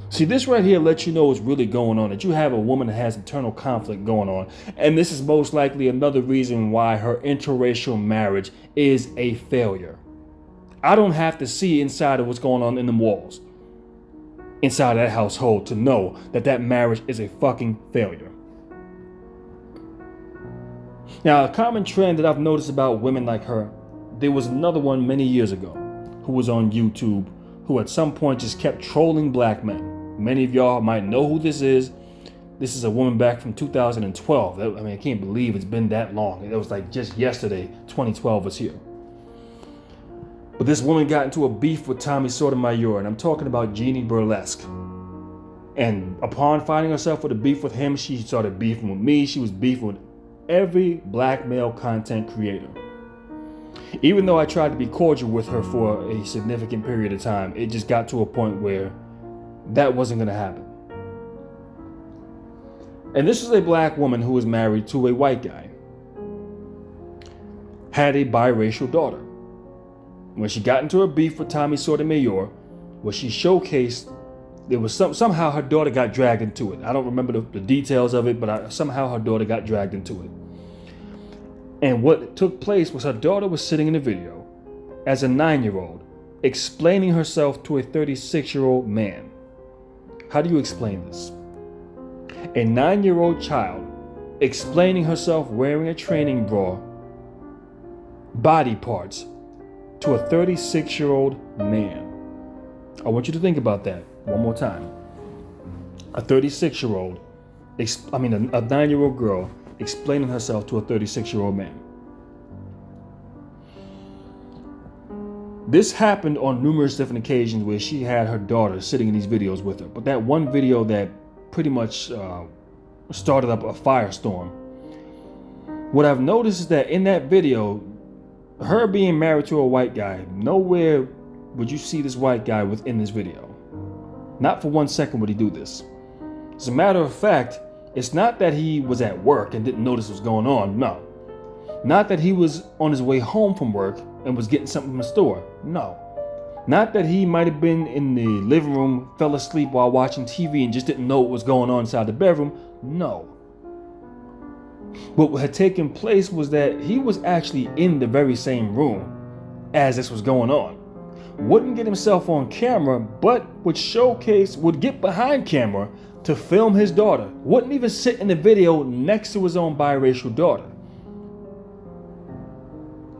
Speaker 2: See, this right here lets you know what's really going on, that you have a woman that has internal conflict going on. And this is most likely another reason why her interracial marriage is a failure. I don't have to see inside of what's going on in them walls, inside of that household, to know that that marriage is a fucking failure. Now, a common trend that I've noticed about women like her, there was another one many years ago who was on YouTube who at some point just kept trolling black men. Many of y'all might know who this is. This is a woman back from 2012. I mean, I can't believe it's been that long. It was like just yesterday, 2012 was here. But this woman got into a beef with Tommy Sotomayor, and I'm talking about Jeannie Burlesque. And upon finding herself with a beef with him, she started beefing with me. She was beefing with every black male content creator. Even though I tried to be cordial with her for a significant period of time, it just got to a point where that wasn't going to happen. And this is a black woman who was married to a white guy, had a biracial daughter. When she got into a beef with Tommy Sotomayor, where she showcased, there was somehow her daughter got dragged into it. I don't remember the details of it, but somehow her daughter got dragged into it. And what took place was her daughter was sitting in the video as a 9-year-old, explaining herself to a 36-year-old man. How do you explain this? A 9-year-old child explaining herself wearing a training bra, body parts, to a 36-year-old man. I want you to think about that one more time. A 36-year-old, a 9-year-old girl explaining herself to a 36-year-old man. This happened on numerous different occasions where she had her daughter sitting in these videos with her. But that one video that pretty much started up a firestorm, what I've noticed is that in that video, her being married to a white guy, nowhere would you see this white guy within this video. Not for 1 second would he do this. As a matter of fact, it's not that he was at work and didn't notice what was going on, no. Not that he was on his way home from work and was getting something from the store, no. Not that he might have been in the living room, fell asleep while watching TV and just didn't know what was going on inside the bedroom, no. What had taken place was that he was actually in the very same room as this was going on. wouldn't get himself on camera, but would get behind camera to film his daughter, wouldn't even sit in the video next to his own biracial daughter.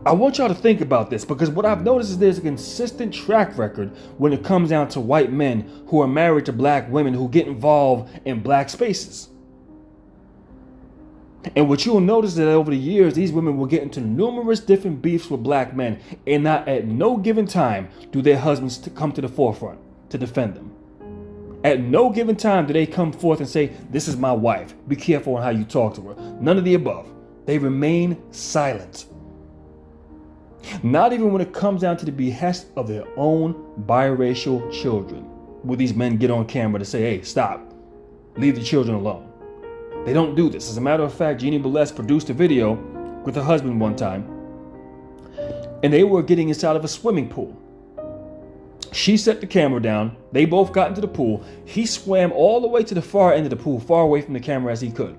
Speaker 2: I want y'all to think about this, because what I've noticed is there's a consistent track record when it comes down to white men who are married to black women who get involved in black spaces. And what you'll notice is that over the years, these women will get into numerous different beefs with black men, and not at no given time do their husbands come to the forefront to defend them. At no given time do they come forth and say, this is my wife, be careful on how you talk to her. None of the above. They remain silent. Not even when it comes down to the behest of their own biracial children will these men get on camera to say, hey, stop, leave the children alone. They don't do this. As a matter of fact, Jeannie Burlesque produced a video with her husband one time, and they were getting inside of a swimming pool. She set the camera down. They both got into the pool. He swam all the way to the far end of the pool, far away from the camera as he could.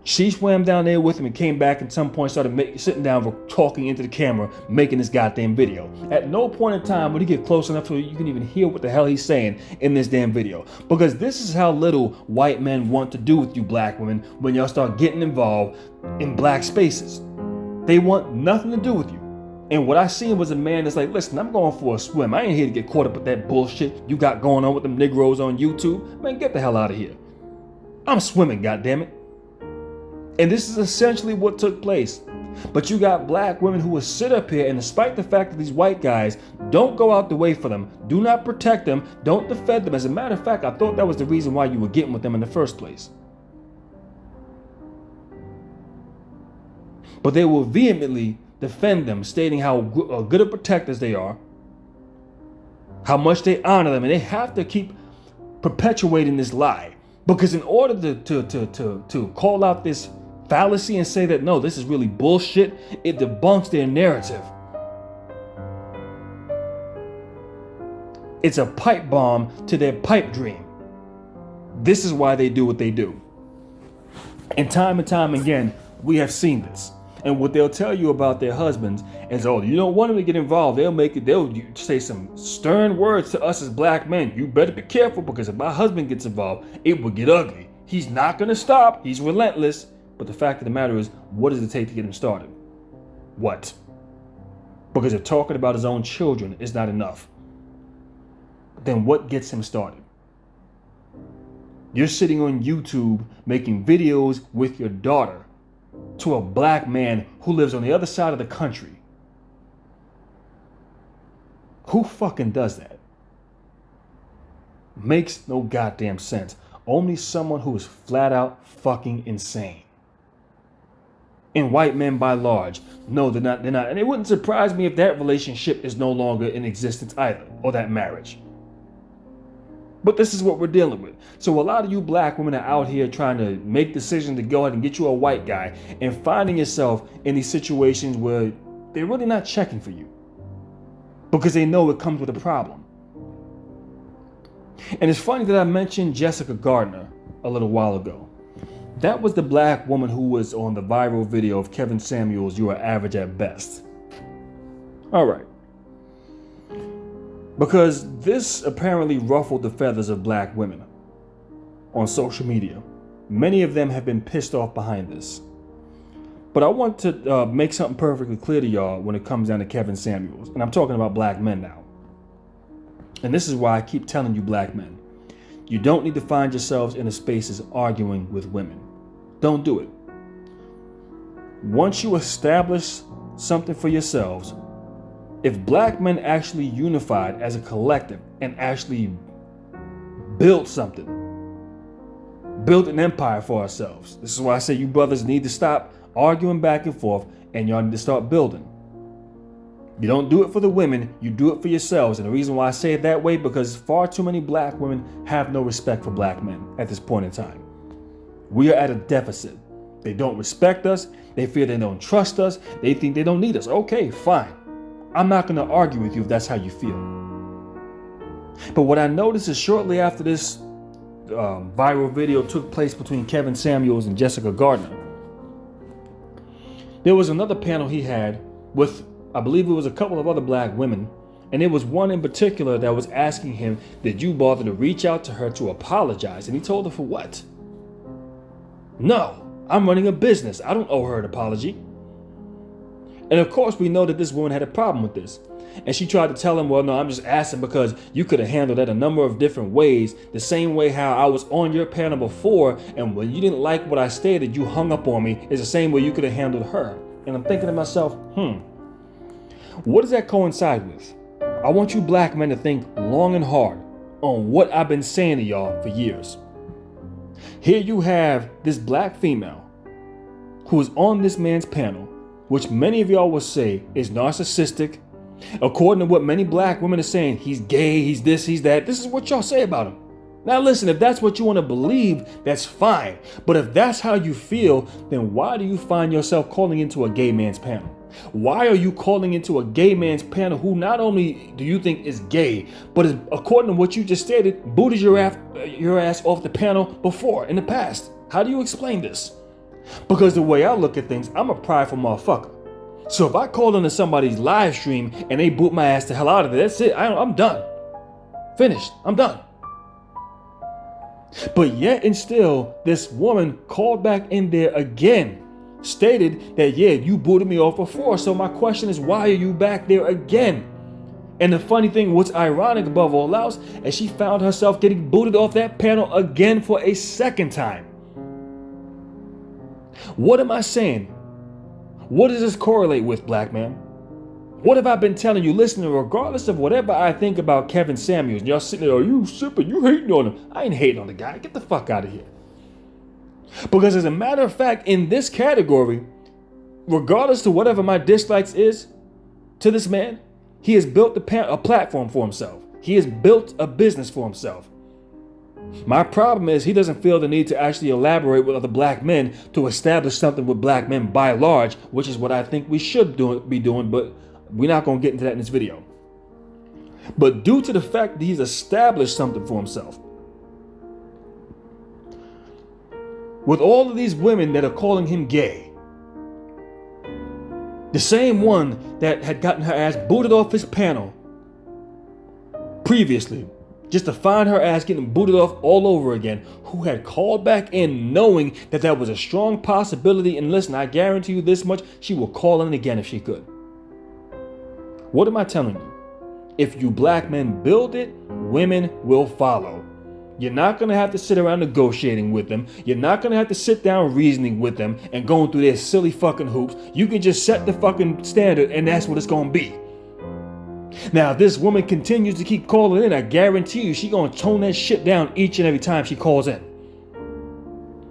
Speaker 2: She swam down there with him and came back, and at some point started sitting down, talking into the camera, making this goddamn video. At no point in time would he get close enough so you can even hear what the hell he's saying in this damn video. Because this is how little white men want to do with you black women when y'all start getting involved in black spaces. They want nothing to do with you. And what I seen was a man that's like, listen, I'm going for a swim. I ain't here to get caught up with that bullshit you got going on with them Negroes on YouTube. Man, get the hell out of here. I'm swimming, goddammit. And this is essentially what took place. But you got black women who will sit up here, and despite the fact that these white guys don't go out the way for them, do not protect them, don't defend them. As a matter of fact, I thought that was the reason why you were getting with them in the first place. But they will vehemently defend them, stating how good of protectors they are, how much they honor them, and they have to keep perpetuating this lie. Because in order to call out this fallacy and say that, no, this is really bullshit, it debunks their narrative. It's a pipe bomb to their pipe dream. This is why they do what they do. And time again, we have seen this. And what they'll tell you about their husbands is, oh, you don't want them to get involved. They'll say some stern words to us as black men. You better be careful, because if my husband gets involved, it will get ugly. He's not going to stop. He's relentless. But the fact of the matter is, what does it take to get him started? What? Because if talking about his own children is not enough, then what gets him started? You're sitting on YouTube making videos with your daughter to a black man who lives on the other side of the country. Who fucking does that? Makes no goddamn sense. Only someone who is flat out fucking insane. And white men by large, no, they're not. And it wouldn't surprise me if that relationship is no longer in existence either, or that marriage. But this is what we're dealing with. So a lot of you black women are out here trying to make decisions to go ahead and get you a white guy, and finding yourself in these situations where they're really not checking for you because they know it comes with a problem. And it's funny that I mentioned Jessica Gardner a little while ago. That was the black woman who was on the viral video of Kevin Samuels' "You Are Average at Best." All right. Because this apparently ruffled the feathers of black women on social media. Many of them have been pissed off behind this. But I want to make something perfectly clear to y'all when it comes down to Kevin Samuels. And I'm talking about black men now. And this is why I keep telling you black men, you don't need to find yourselves in the spaces arguing with women. Don't do it. Once you establish something for yourselves, if black men actually unified as a collective and actually built something, built an empire for ourselves. This is why I say you brothers need to stop arguing back and forth, and y'all need to start building. You don't do it for the women, you do it for yourselves. And the reason why I say it that way, because far too many black women have no respect for black men at this point in time. We are at a deficit. They don't respect us. They feel they don't trust us. They think they don't need us. Okay, fine. I'm not going to argue with you if that's how you feel. But what I noticed is shortly after this viral video took place between Kevin Samuels and Jessica Gardner, there was another panel he had with I believe it was a couple of other black women, and it was one in particular that was asking him, did you bother to reach out to her to apologize? And he told her, for what? No, I'm running a business. I don't owe her an apology. And of course, we know that this woman had a problem with this. And she tried to tell him, well, no, I'm just asking because you could have handled that a number of different ways. The same way how I was on your panel before, and when you didn't like what I stated, you hung up on me, is the same way you could have handled her. And I'm thinking to myself, what does that coincide with? I want you black men to think long and hard on what I've been saying to y'all for years. Here you have this black female who is on this man's panel, which many of y'all will say is narcissistic. According to what many black women are saying, he's gay, he's this, he's that. This is what y'all say about him. Now listen, if that's what you want to believe, that's fine. But if that's how you feel, then why do you find yourself calling into a gay man's panel? Why are you calling into a gay man's panel who not only do you think is gay, but is, according to what you just stated, booted your ass off the panel before, in the past? How do you explain this? Because the way I look at things, I'm a prideful motherfucker. So if I call into somebody's live stream and they boot my ass the hell out of it, that's it. I'm done. Finished. I'm done. But yet and still, this woman called back in there again, stated that, yeah, you booted me off before. So my question is, why are you back there again? And the funny thing, what's ironic above all else, is she found herself getting booted off that panel again for a second time. What am I saying? What does this correlate with, black man? What have I been telling you? Listen, regardless of whatever I think about Kevin Samuels, and y'all sitting there, you sipping, you hating on him. I ain't hating on the guy. Get the fuck out of here. Because as a matter of fact, in this category, regardless to whatever my dislikes is to this man, he has built a platform for himself. He has built a business for himself. My problem is he doesn't feel the need to actually elaborate with other black men to establish something with black men by large, which is what I think we should be doing, but we're not going to get into that in this video. But due to the fact that he's established something for himself, with all of these women that are calling him gay, the same one that had gotten her ass booted off his panel previously, just to find her ass getting booted off all over again, who had called back in knowing that that was a strong possibility, and listen, I guarantee you this much, she will call in again if she could. What am I telling you? If you black men build it, women will follow. You're not going to have to sit around negotiating with them. You're not going to have to sit down reasoning with them and going through their silly fucking hoops. You can just set the fucking standard and that's what it's going to be. Now, if this woman continues to keep calling in, I guarantee you she's going to tone that shit down each and every time she calls in.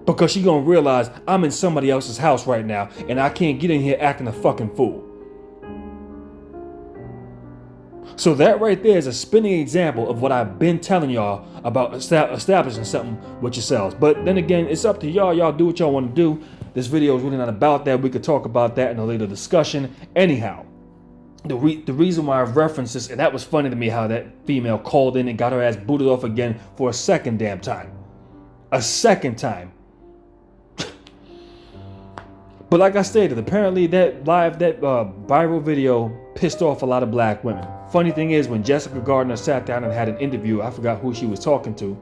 Speaker 2: Because she's going to realize I'm in somebody else's house right now and I can't get in here acting a fucking fool. So that right there is a spinning example of what I've been telling y'all about establishing something with yourselves. But then again, it's up to y'all. Y'all do what y'all want to do. This video is really not about that. We could talk about that in a later discussion. Anyhow, the reason why I referenced this, and that was funny to me how that female called in and got her ass booted off again for a second damn time. A second time. But like I stated, apparently that viral video pissed off a lot of black women. Funny thing is, when Jessica Gardner sat down and had an interview, I forgot who she was talking to,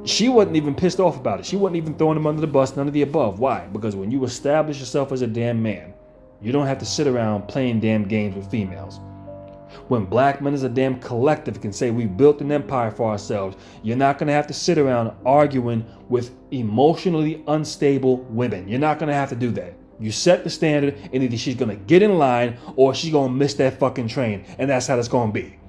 Speaker 2: she wasn't even pissed off about it. She wasn't even throwing him under the bus, none of the above. Why? Because when you establish yourself as a damn man, you don't have to sit around playing damn games with females. When black men as a damn collective can say we built an empire for ourselves, you're not going to have to sit around arguing with emotionally unstable women. You're not going to have to do that. You set the standard, and either she's going to get in line or she's going to miss that fucking train. And that's how it's going to be.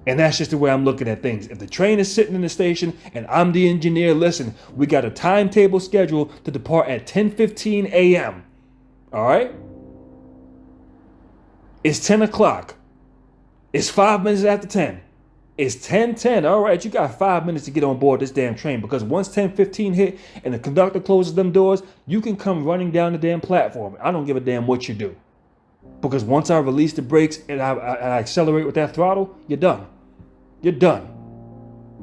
Speaker 2: And that's just the way I'm looking at things. If the train is sitting in the station and I'm the engineer, listen, we got a timetable scheduled to depart at 10:15 a.m. All right? It's 10 o'clock. It's 5 minutes after 10. It's 10:10. All right, you got 5 minutes to get on board this damn train, because once 10:15 hit and the conductor closes them doors, you can come running down the damn platform. I don't give a damn what you do. Because once I release the brakes and I accelerate with that throttle, you're done. You're done.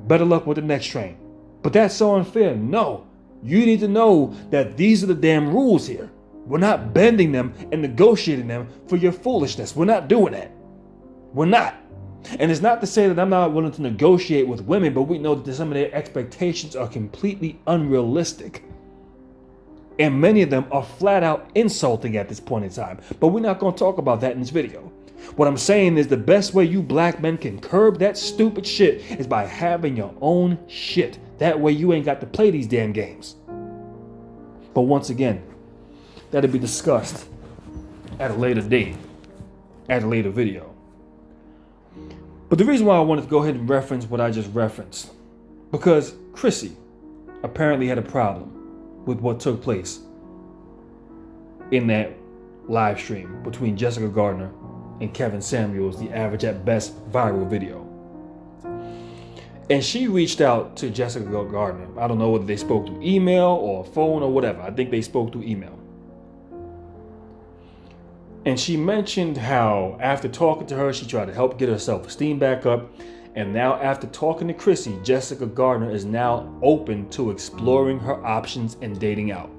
Speaker 2: Better luck with the next train. But that's so unfair. No. You need to know that these are the damn rules here. We're not bending them and negotiating them for your foolishness. We're not doing that. We're not. And it's not to say that I'm not willing to negotiate with women, but we know that some of their expectations are completely unrealistic. And many of them are flat out insulting at this point in time. But we're not going to talk about that in this video. What I'm saying is the best way you black men can curb that stupid shit is by having your own shit. That way you ain't got to play these damn games. But once again, that'll be discussed at a later date, at a later video. But the reason why I wanted to go ahead and reference what I just referenced, because Chrissy apparently had a problem with what took place in that live stream between Jessica Gardner and Kevin Samuels, the average at best viral video. And she reached out to Jessica Gardner. I don't know whether they spoke through email or phone or whatever. I think they spoke through email. And she mentioned how after talking to her, she tried to help get her self-esteem back up. And now after talking to Chrissy, Jessica Gardner is now open to exploring her options and dating out.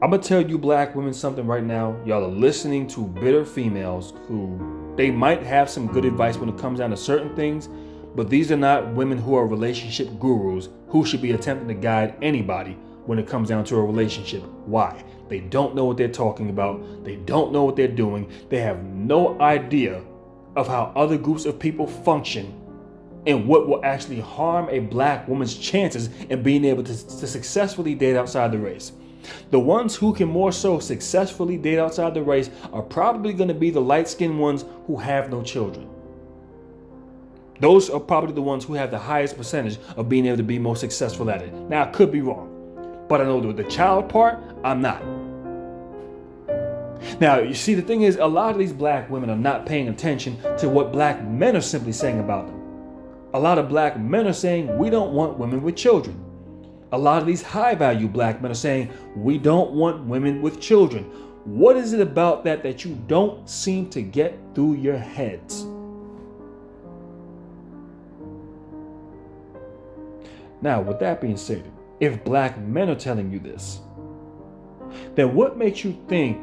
Speaker 2: I'm going to tell you black women something right now. Y'all are listening to bitter females who they might have some good advice when it comes down to certain things, but these are not women who are relationship gurus who should be attempting to guide anybody when it comes down to a relationship. Why? They don't know what they're talking about. They don't know what they're doing. They have no idea of how other groups of people function and what will actually harm a black woman's chances in being able to successfully date outside the race. The ones who can more so successfully date outside the race are probably going to be the light-skinned ones who have no children. Those are probably the ones who have the highest percentage of being able to be most successful at it. Now, I could be wrong, but I know with the child part, I'm not. Now, you see, the thing is, a lot of these black women are not paying attention to what black men are simply saying about them. A lot of black men are saying, we don't want women with children. A lot of these high-value black men are saying, we don't want women with children. What is it about that you don't seem to get through your heads? Now, with that being said, if black men are telling you this, then what makes you think,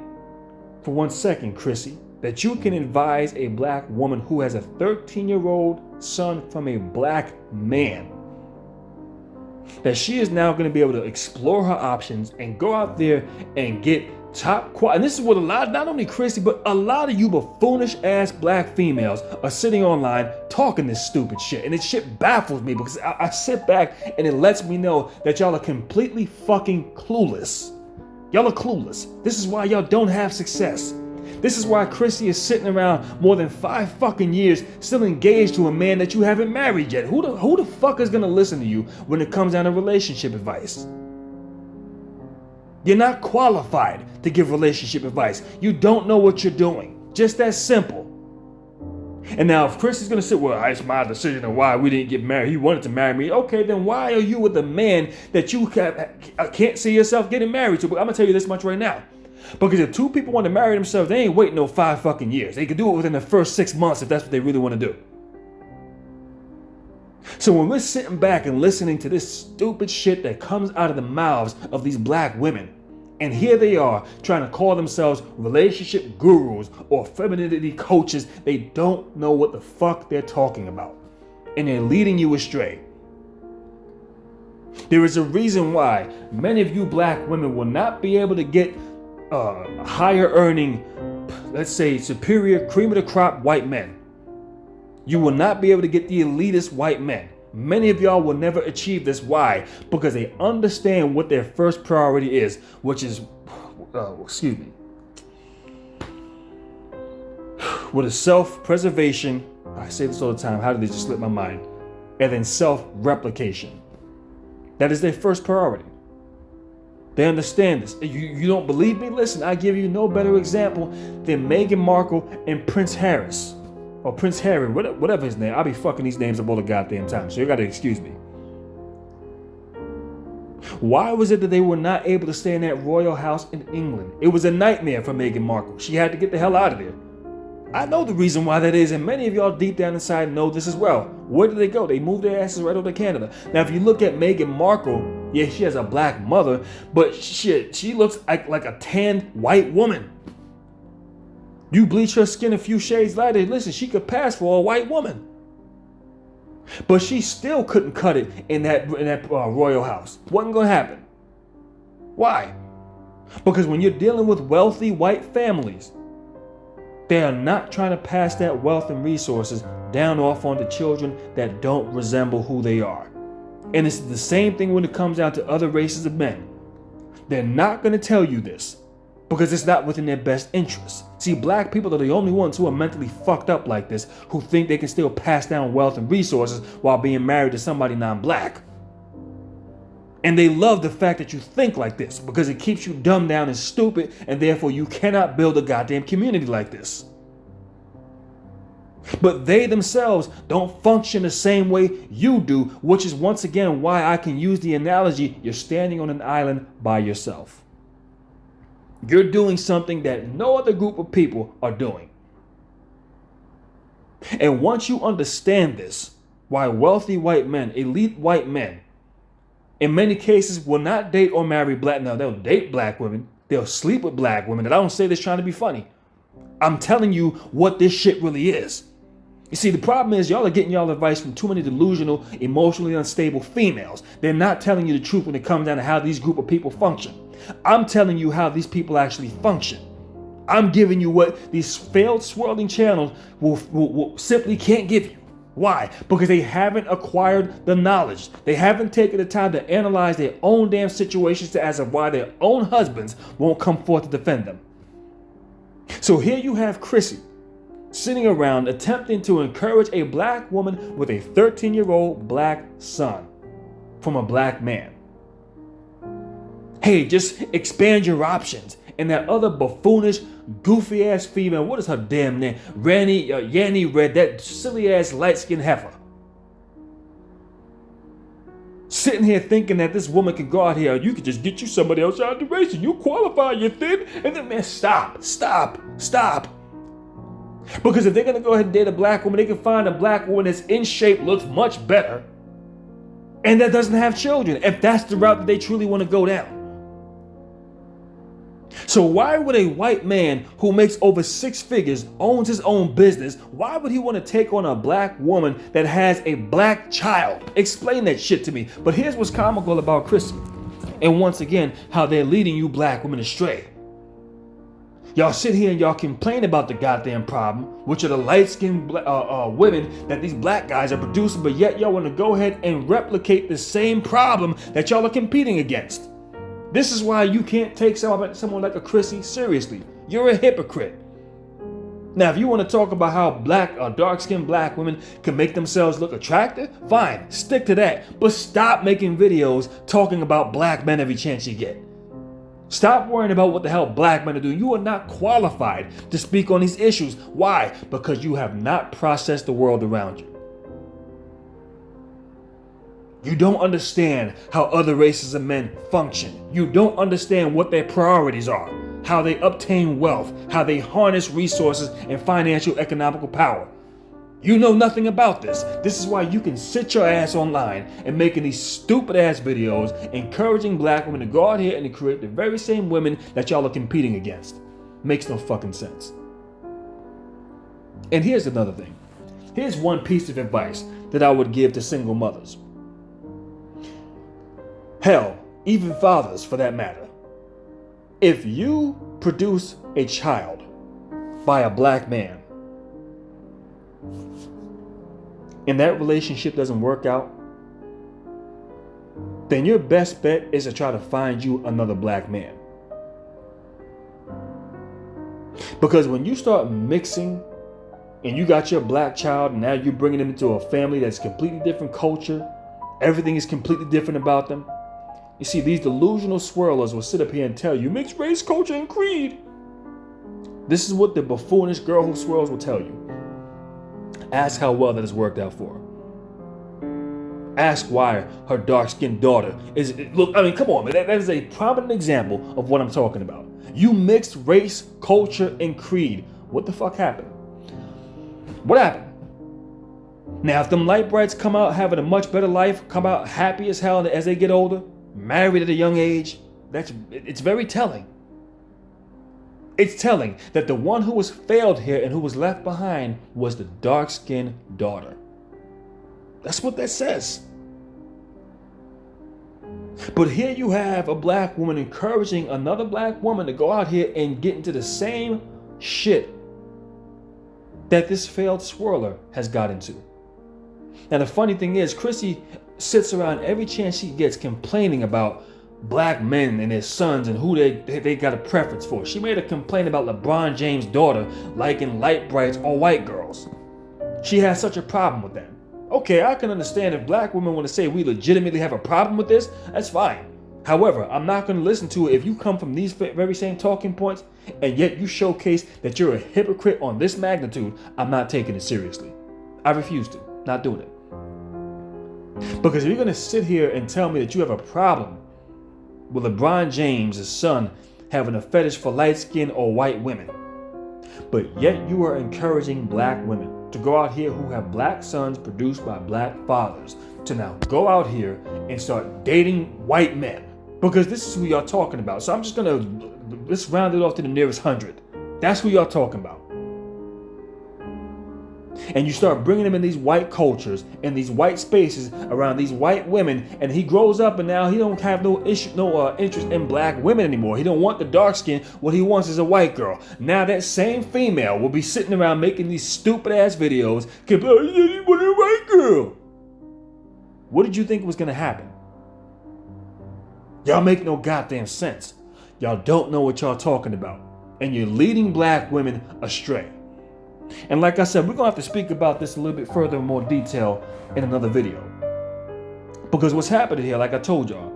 Speaker 2: for 1 second, Chrissy, that you can advise a black woman who has a 13-year-old son from a black man that she is now going to be able to explore her options and go out there and get top quality? And this is what a lot, not only Chrissy, but a lot of you buffoonish ass black females are sitting online talking this stupid shit. And this shit baffles me because I sit back and it lets me know that y'all are completely fucking clueless. Y'all are clueless. This is why y'all don't have success. This is why Chrissy is sitting around more than 5 fucking years still engaged to a man that you haven't married yet. Who the fuck is gonna listen to you when it comes down to relationship advice? You're not qualified to give relationship advice. You don't know what you're doing. Just that simple. And now if Chris is going to say, well, it's my decision on why we didn't get married. He wanted to marry me. Okay, then why are you with a man that you can't see yourself getting married to? But I'm going to tell you this much right now. Because if two people want to marry themselves, they ain't waiting no 5 fucking years. They could do it within the first 6 months if that's what they really want to do. So when we're sitting back and listening to this stupid shit that comes out of the mouths of these black women, and here they are trying to call themselves relationship gurus or femininity coaches, they don't know what the fuck they're talking about. And they're leading you astray. There is a reason why many of you black women will not be able to get higher earning, let's say superior cream of the crop white men. You will not be able to get the elitist white men. Many of y'all will never achieve this. Why? Because they understand what their first priority is, which is, what is self-preservation. I say this all the time. How did they just slip my mind? And then self-replication. That is their first priority. They understand this. You don't believe me? Listen, I give you no better example than Meghan Markle and Prince Harris. Or Prince Harry, whatever his name. I'll be fucking these names up all the goddamn time, so you gotta excuse me. Why was it that they were not able to stay in that royal house in England? It was a nightmare for Meghan Markle. She had to get the hell out of there. I know the reason why that is, and many of y'all deep down inside know this as well. Where did they go? They moved their asses right over to Canada. Now, if you look at Meghan Markle, Yeah, she has a black mother, but shit, she looks like a tanned white woman. You bleach her skin a few shades lighter, listen, she could pass for a white woman. But she still couldn't cut it in that royal house. Wasn't gonna happen. Why? Because when you're dealing with wealthy white families, they are not trying to pass that wealth and resources down off onto children that don't resemble who they are. And it's the same thing when it comes down to other races of men. They're not going to tell you this because it's not within their best interest. See, black people are the only ones who are mentally fucked up like this, who think they can still pass down wealth and resources while being married to somebody non-black. And they love the fact that you think like this because it keeps you dumbed down and stupid, and therefore you cannot build a goddamn community like this. But they themselves don't function the same way you do, which is once again why I can use the analogy, you're standing on an island by yourself. You're doing something that no other group of people are doing. And once you understand this, why wealthy white men, elite white men, in many cases will not date or marry black. Now, they'll date black women. They'll sleep with black women. And I don't say this trying to be funny. I'm telling you what this shit really is. You see, the problem is y'all are getting y'all advice from too many delusional, emotionally unstable females. They're not telling you the truth when it comes down to how these group of people function. I'm telling you how these people actually function. I'm giving you what these failed swirling channels will simply can't give you. Why? Because they haven't acquired the knowledge. They haven't taken the time to analyze their own damn situations as of why their own husbands won't come forth to defend them. So here you have Chrissy sitting around attempting to encourage a black woman with a 13-year-old black son from a black man. Hey, just expand your options. And that other buffoonish, goofy-ass female, what is her damn name? Yanni Red, that silly-ass light-skinned heifer. Sitting here thinking that this woman can go out here, you could just get you somebody else out of the race and you qualify, you're thin. And then, man, stop. Because if they're going to go ahead and date a black woman, they can find a black woman that's in shape, looks much better, and that doesn't have children, if that's the route that they truly want to go down. So why would a white man who makes over 6 figures, owns his own business, why would he want to take on a black woman that has a black child? Explain that shit to me. But here's what's comical about Chrissy. And once again, how they're leading you black women astray. Y'all sit here and y'all complain about the goddamn problem, which are the light-skinned women that these black guys are producing, but yet y'all want to go ahead and replicate the same problem that y'all are competing against. This is why you can't take someone like a Chrissy seriously. You're a hypocrite. Now, if you want to talk about how dark-skinned black women can make themselves look attractive, fine, stick to that. But stop making videos talking about black men every chance you get. Stop worrying about what the hell black men are doing. You are not qualified to speak on these issues. Why? Because you have not processed the world around you. You don't understand how other races of men function. You don't understand what their priorities are, how they obtain wealth, how they harness resources and financial economical power. You know nothing about this. This is why you can sit your ass online and making these stupid ass videos encouraging black women to go out here and to create the very same women that y'all are competing against. Makes no fucking sense. And here's another thing. Here's one piece of advice that I would give to single mothers. Hell, even fathers for that matter. If you produce a child by a black man and that relationship doesn't work out, then your best bet is to try to find you another black man. Because when you start mixing and you got your black child and now you're bringing them into a family that's completely different culture, everything is completely different about them. You see, these delusional swirlers will sit up here and tell you mixed race, culture, and creed. This is what the buffoonish girl who swirls will tell you. Ask how well that has worked out for her. Ask why her dark-skinned daughter is. Look, I mean, come on, man. That is a prominent example of what I'm talking about. You mixed race, culture, and creed. What the fuck happened? What happened? Now, if them light brights come out having a much better life, come out happy as hell as they get older, married at a young age, it's very telling. It's telling that the one who was failed here and who was left behind was the dark-skinned daughter. That's what that says. But here you have a black woman encouraging another black woman to go out here and get into the same shit that this failed swirler has got into. Now the funny thing is, Chrissy sits around every chance she gets complaining about black men and their sons and who they got a preference for. She made a complaint about LeBron James' daughter liking light brights or white girls. She has such a problem with them. Okay, I can understand if black women want to say we legitimately have a problem with this, that's fine. However, I'm not going to listen to it if you come from these very same talking points and yet you showcase that you're a hypocrite on this magnitude. I'm not taking it seriously. I refuse to. Not doing it. Because if you're going to sit here and tell me that you have a problem with LeBron James' son having a fetish for light skin or white women, but yet you are encouraging black women to go out here who have black sons produced by black fathers to now go out here and start dating white men, because this is who y'all talking about. So I'm just gonna let's round it off to the nearest 100. That's who y'all talking about. And you start bringing him in these white cultures and these white spaces around these white women, and he grows up and now he don't have no interest in black women anymore. He don't want the dark skin. What he wants is a white girl. Now that same female will be sitting around making these stupid ass videos. He want a white girl. What did you think was gonna happen? Y'all make no goddamn sense. Y'all don't know what y'all talking about, and you're leading black women astray. And like I said, we're going to have to speak about this a little bit further in more detail in another video. Because what's happening here, like I told y'all,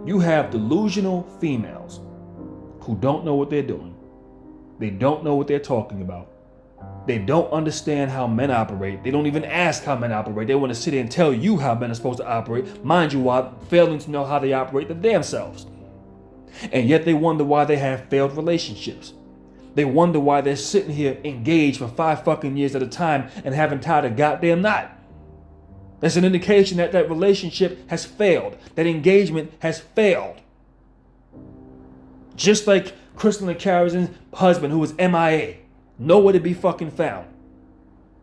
Speaker 2: you have delusional females who don't know what they're doing. They don't know what they're talking about. They don't understand how men operate. They don't even ask how men operate. They want to sit there and tell you how men are supposed to operate, mind you, while failing to know how they operate the damn selves. And yet they wonder why they have failed relationships. They wonder why they're sitting here engaged for 5 fucking years at a time and haven't tied a goddamn knot. That's an indication that that relationship has failed. That engagement has failed. Just like Crystal and Carrizon's husband, who was MIA. Nowhere to be fucking found.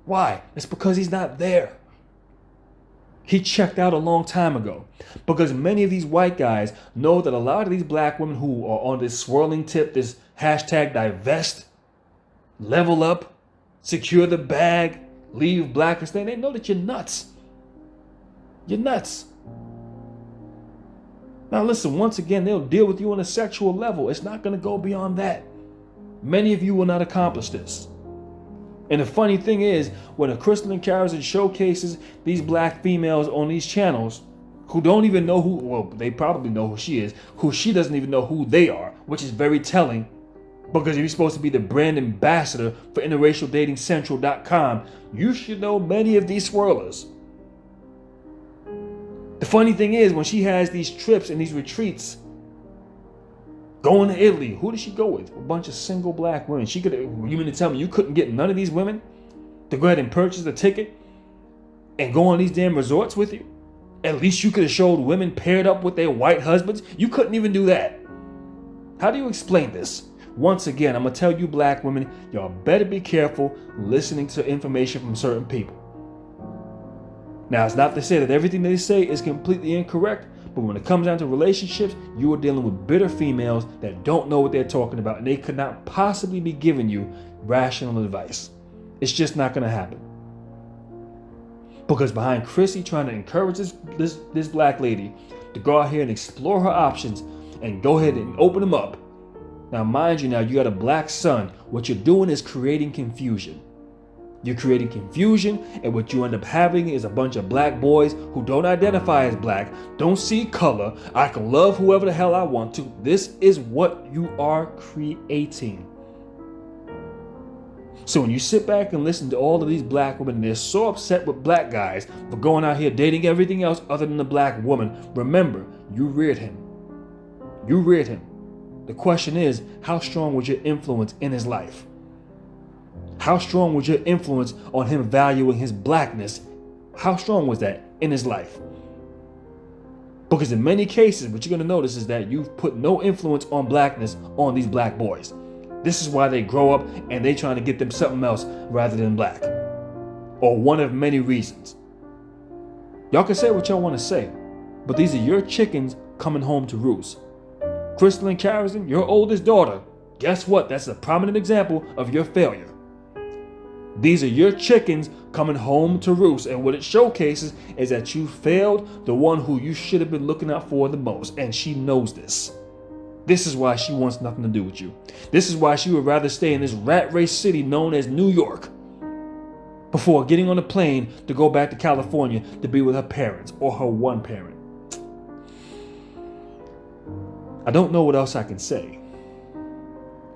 Speaker 2: Why? It's because he's not there. He checked out a long time ago. Because many of these white guys know that a lot of these black women who are on this swirling tip, this hashtag divest, level up, secure the bag, leave black and stay, they know that you're nuts. You're nuts. Now listen, once again, they'll deal with you on a sexual level. It's not going to go beyond that. Many of you will not accomplish this. And the funny thing is, when a Crystal and Carrizon showcases these black females on these channels who don't even know who, well, they probably know who she is, who she doesn't even know who they are, which is very telling, because if you're supposed to be the brand ambassador for interracialdatingcentral.com, you should know many of these swirlers. The funny thing is, when she has these trips and these retreats, going to Italy, who did she go with? A bunch of single black women. You mean to tell me you couldn't get none of these women to go ahead and purchase a ticket and go on these damn resorts with you? At least you could have showed women paired up with their white husbands. You couldn't even do that. How do you explain this? Once again, I'm going to tell you black women, y'all better be careful listening to information from certain people. Now, it's not to say that everything they say is completely incorrect, but when it comes down to relationships, you are dealing with bitter females that don't know what they're talking about, and they could not possibly be giving you rational advice. It's just not going to happen. Because behind Chrissy trying to encourage this black lady to go out here and explore her options and go ahead and open them up. Now, mind you, you got a black son. What you're doing is creating confusion. You're creating confusion, and what you end up having is a bunch of black boys who don't identify as black, don't see color. I can love whoever the hell I want to. This is what you are creating. So when you sit back and listen to all of these black women, and they're so upset with black guys for going out here dating everything else other than the black woman, remember, you reared him. You reared him. The question is, how strong was your influence in his life? How strong was your influence on him valuing his blackness? How strong was that in his life? Because in many cases, what you're going to notice is that you've put no influence on blackness on these black boys. This is why they grow up and they trying to get them something else rather than black. Or one of many reasons. Y'all can say what y'all want to say, but these are your chickens coming home to roost. Crystal and Carrizon, your oldest daughter, guess what? That's a prominent example of your failure. These are your chickens coming home to roost, and what it showcases is that you failed the one who you should have been looking out for the most, and she knows this. This is why she wants nothing to do with you. This is why she would rather stay in this rat race city known as New York before getting on a plane to go back to California to be with her parents or her one parent. I don't know what else I can say.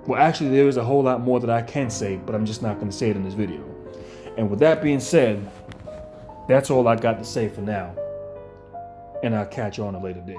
Speaker 2: Well, actually, there is a whole lot more that I can say, but I'm just not going to say it in this video. And with that being said, that's all I got to say for now. And I'll catch you on a later date.